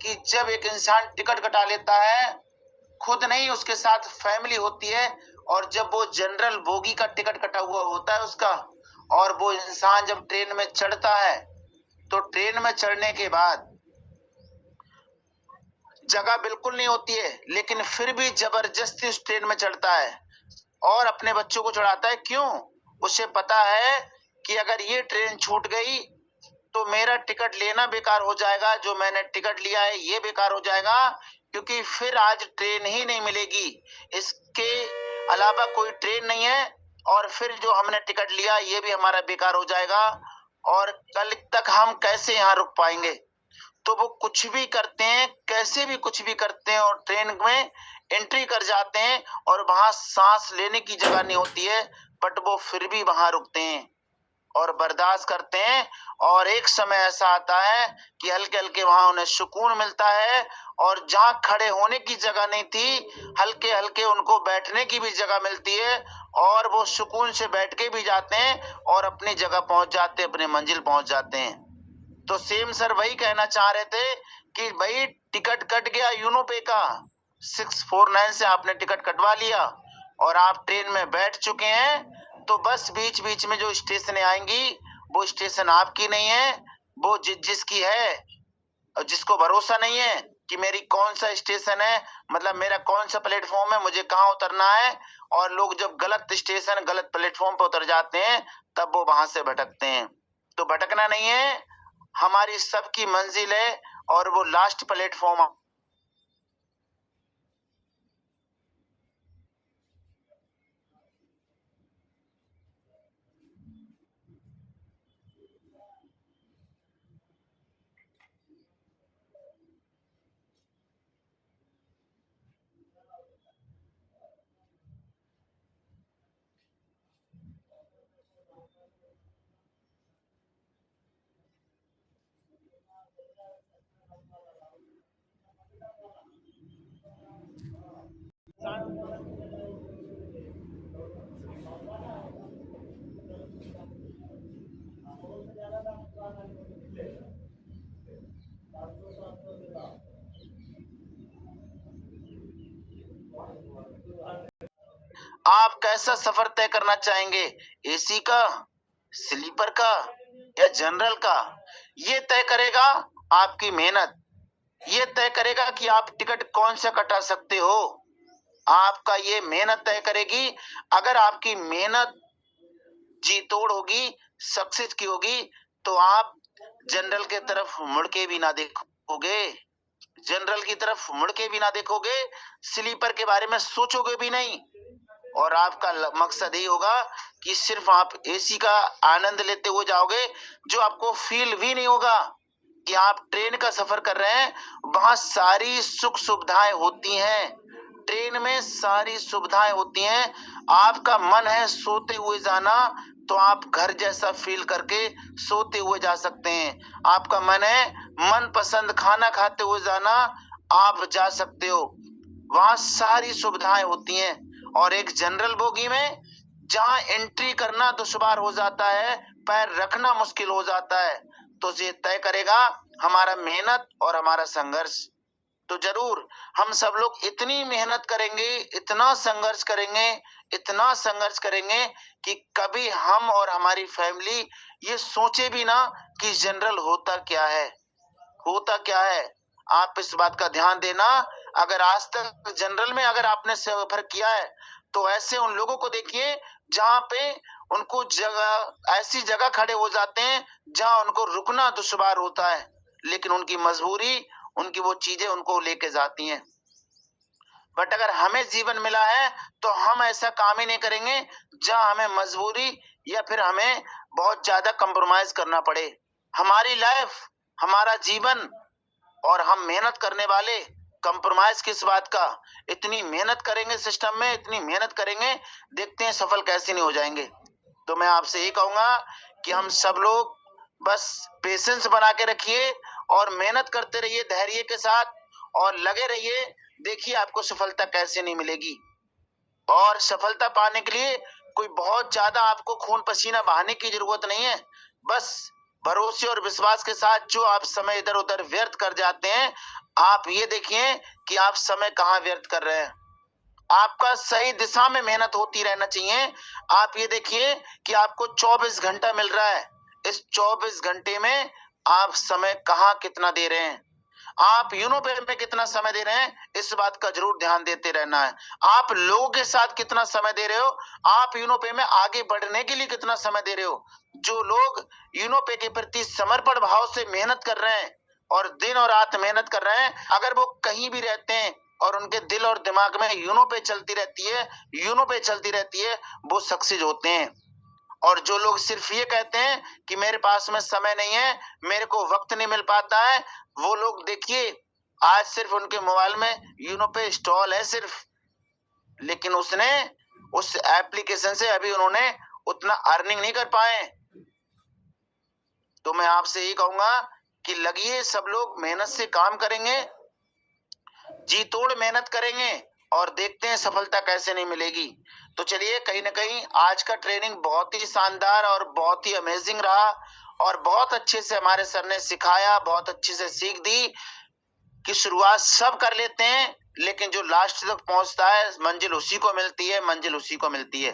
कि जब एक इंसान टिकट कटा लेता है, खुद नहीं उसके साथ फैमिली होती है, और जब वो जनरल बोगी का टिकट कटा हुआ होता है उसका, और वो इंसान जब ट्रेन में चढ़ता है, तो ट्रेन में चढ़ने के बाद जगह बिल्कुल नहीं होती है, लेकिन फिर भी जबरदस्ती उस ट्रेन में चढ़ता है और अपने बच्चों को चढ़ाता है। क्यों? उसे पता है कि अगर ये ट्रेन छूट गई तो मेरा टिकट लेना बेकार हो जाएगा, जो मैंने टिकट लिया है ये बेकार हो जाएगा, क्योंकि फिर आज ट्रेन ही नहीं मिलेगी, इसके अलावा कोई ट्रेन नहीं है, और फिर जो हमने टिकट लिया ये भी हमारा बेकार हो जाएगा, और कल तक हम कैसे यहाँ रुक पाएंगे। तो वो कुछ भी करते हैं, कैसे भी कुछ भी करते हैं, और ट्रेन में एंट्री कर जाते हैं, और वहां सांस लेने की जगह नहीं होती है, बट वो फिर भी वहां रुकते हैं और बर्दाश्त करते हैं। और एक समय ऐसा आता है कि हल्के हल्के वहां उन्हें सुकून मिलता है, और जहां खड़े होने की जगह नहीं थी, हल्के हल्के उनको बैठने की भी जगह मिलती है, और वो सुकून से बैठ के भी जाते हैं और अपनी जगह पहुंच जाते हैं, अपनी मंजिल पहुंच जाते हैं। तो सेम सर वही कहना चाह रहे थे कि भाई टिकट कट गया यूनो पे का, 649 से आपने टिकट कटवा लिया और आप ट्रेन में बैठ चुके हैं, तो बस बीच बीच में जो स्टेशन आएंगी वो स्टेशन आपकी नहीं है, वो जिसकी है, और जिसको भरोसा नहीं है कि मेरी कौन सा स्टेशन है, मतलब मेरा कौन सा प्लेटफॉर्म है, मुझे कहाँ उतरना है, और लोग जब गलत स्टेशन गलत प्लेटफॉर्म पर उतर जाते हैं तब वो वहां से भटकते हैं। तो भटकना नहीं है, हमारी सबकी मंजिल है, और वो लास्ट प्लेटफॉर्म आप कैसा सफर तय करना चाहेंगे, एसी का, स्लीपर का या जनरल का? ये तय करेगा आपकी मेहनत। ये तय करेगा कि आप टिकट कौन सा कटा सकते हो। आपका ये मेहनत तय करेगी। अगर आपकी मेहनत जी तोड़ होगी, सक्सेस की होगी, तो आप जनरल के तरफ मुड़ के भी ना देखोगे, जनरल की तरफ मुड़ के भी ना देखोगे, स्लीपर के बारे में सोचोगे भी नहीं। और आपका मकसद यही होगा कि सिर्फ आप एसी का आनंद लेते हुए जाओगे, जो आपको फील भी नहीं होगा कि आप ट्रेन का सफर कर रहे हैं। वहां सारी सुख सुविधाएं होती हैं, ट्रेन में सारी सुविधाएं होती हैं। आपका मन है सोते हुए जाना, तो आप घर जैसा फील करके सोते हुए जा सकते हैं। आपका मन है मनपसंद खाना खाते हुए जाना, आप जा सकते हो। वहां सारी सुविधाएं होती हैं। और एक जनरल बोगी में जहां एंट्री करना दुश्वार हो जाता है, पैर रखना मुश्किल हो जाता है, तो ये तय करेगा हमारा मेहनत और हमारा संघर्ष। तो जरूर हम सब लोग इतनी मेहनत करेंगे, इतना संघर्ष करेंगे, इतना संघर्ष करेंगे कि कभी हम और हमारी फैमिली ये सोचे भी ना कि जनरल होता क्या है, होता क्या है। आप इस बात का ध्यान देना। अगर आज तक जनरल में अगर आपने सफर किया है, तो ऐसे उन लोगों को देखिए जहां पे उनको जगह, ऐसी जगह खड़े हो जाते हैं जहां उनको रुकना दुश्वार होता है, लेकिन उनकी मजबूरी, उनकी वो चीजें उनको लेके जाती हैं। बट अगर हमें जीवन मिला है, तो हम ऐसा काम ही नहीं करेंगे जहां हमें मजबूरी या फिर हमें बहुत ज्यादा कंप्रोमाइज करना पड़े। हमारी लाइफ, हमारा जीवन, और हम मेहनत करने वाले, कंप्रोमाइज किस बात का? इतनी मेहनत करेंगे सिस्टम में, इतनी मेहनत करेंगे, देखते हैं सफल कैसे नहीं हो जाएंगे। तो मैं आपसे यही कहूंगा कि हम सब लोग बस पेशेंस बना के रखिए और मेहनत करते रहिए धैर्य के साथ, और लगे रहिए। देखिए आपको सफलता कैसे नहीं मिलेगी। और सफलता पाने के लिए कोई बहुत ज्यादा आपको खून पसीना बहाने की जरूरत नहीं है। बस भरोसे और विश्वास के साथ जो आप समय इधर उधर व्यर्थ कर जाते हैं, आप ये देखिए कि आप समय कहाँ व्यर्थ कर रहे हैं। आपका सही दिशा में मेहनत होती रहना चाहिए। आप ये देखिए कि आपको 24 घंटा मिल रहा है, इस 24 घंटे में आप समय कहाँ कितना दे रहे हैं, आप यूनोपे में कितना समय दे रहे हैं, इस बात का जरूर ध्यान देते रहना है। आप लोगों के साथ कितना समय दे रहे हो, आप यूनोपे में आगे बढ़ने के लिए कितना समय दे रहे हो। जो लोग यूनोपे के प्रति समर्पण भाव से मेहनत कर रहे हैं और दिन और रात मेहनत कर रहे हैं, अगर वो कहीं भी रहते हैं और उनके दिल और दिमाग में यूनोपे चलती रहती है, यूनोपे चलती रहती है, वो सक्सेस होते हैं। और जो लोग सिर्फ ये कहते हैं कि मेरे पास में समय नहीं है, मेरे को वक्त नहीं मिल पाता है, वो लोग देखिए आज सिर्फ उनके मोबाइल में यूनोपे इंस्टॉल है सिर्फ, लेकिन उसने उस एप्लीकेशन से अभी उन्होंने उतना अर्निंग नहीं कर पाए। तो मैं आपसे यही कहूंगा कि लगिए, सब लोग मेहनत से काम करेंगे, जी तोड़ मेहनत करेंगे, और देखते हैं सफलता कैसे नहीं मिलेगी। तो चलिए, कहीं ना कहीं आज का ट्रेनिंग बहुत ही शानदार और बहुत ही अमेजिंग रहा, और बहुत अच्छे से हमारे सर ने सिखाया, बहुत अच्छे से सीख दी कि शुरुआत सब कर लेते हैं, लेकिन जो लास्ट तक पहुंचता है मंजिल उसी को मिलती है, मंजिल उसी को मिलती है।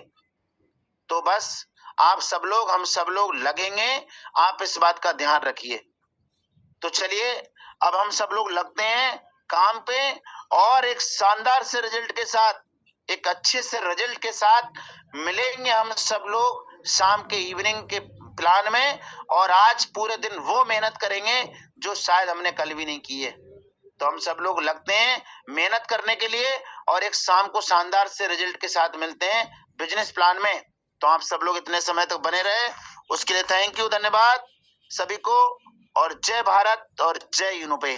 तो बस आप सब लोग, हम सब लोग लगेंगे, आप इस बात का ध्यान रखिए। तो चलिए, अब हम सब लोग लगते हैं काम पे, और एक शानदार से रिजल्ट के साथ, एक अच्छे से रिजल्ट के साथ मिलेंगे हम सब लोग शाम के इवनिंग के प्लान में। और आज पूरे दिन वो मेहनत करेंगे जो शायद हमने कल भी नहीं की है। तो हम सब लोग लगते हैं मेहनत करने के लिए, और एक शाम को शानदार से रिजल्ट के साथ मिलते हैं बिजनेस प्लान में। तो आप सब लोग इतने समय तक बने रहे, उसके लिए थैंक यू, धन्यवाद सभी को, और जय भारत और जय यूनोपे।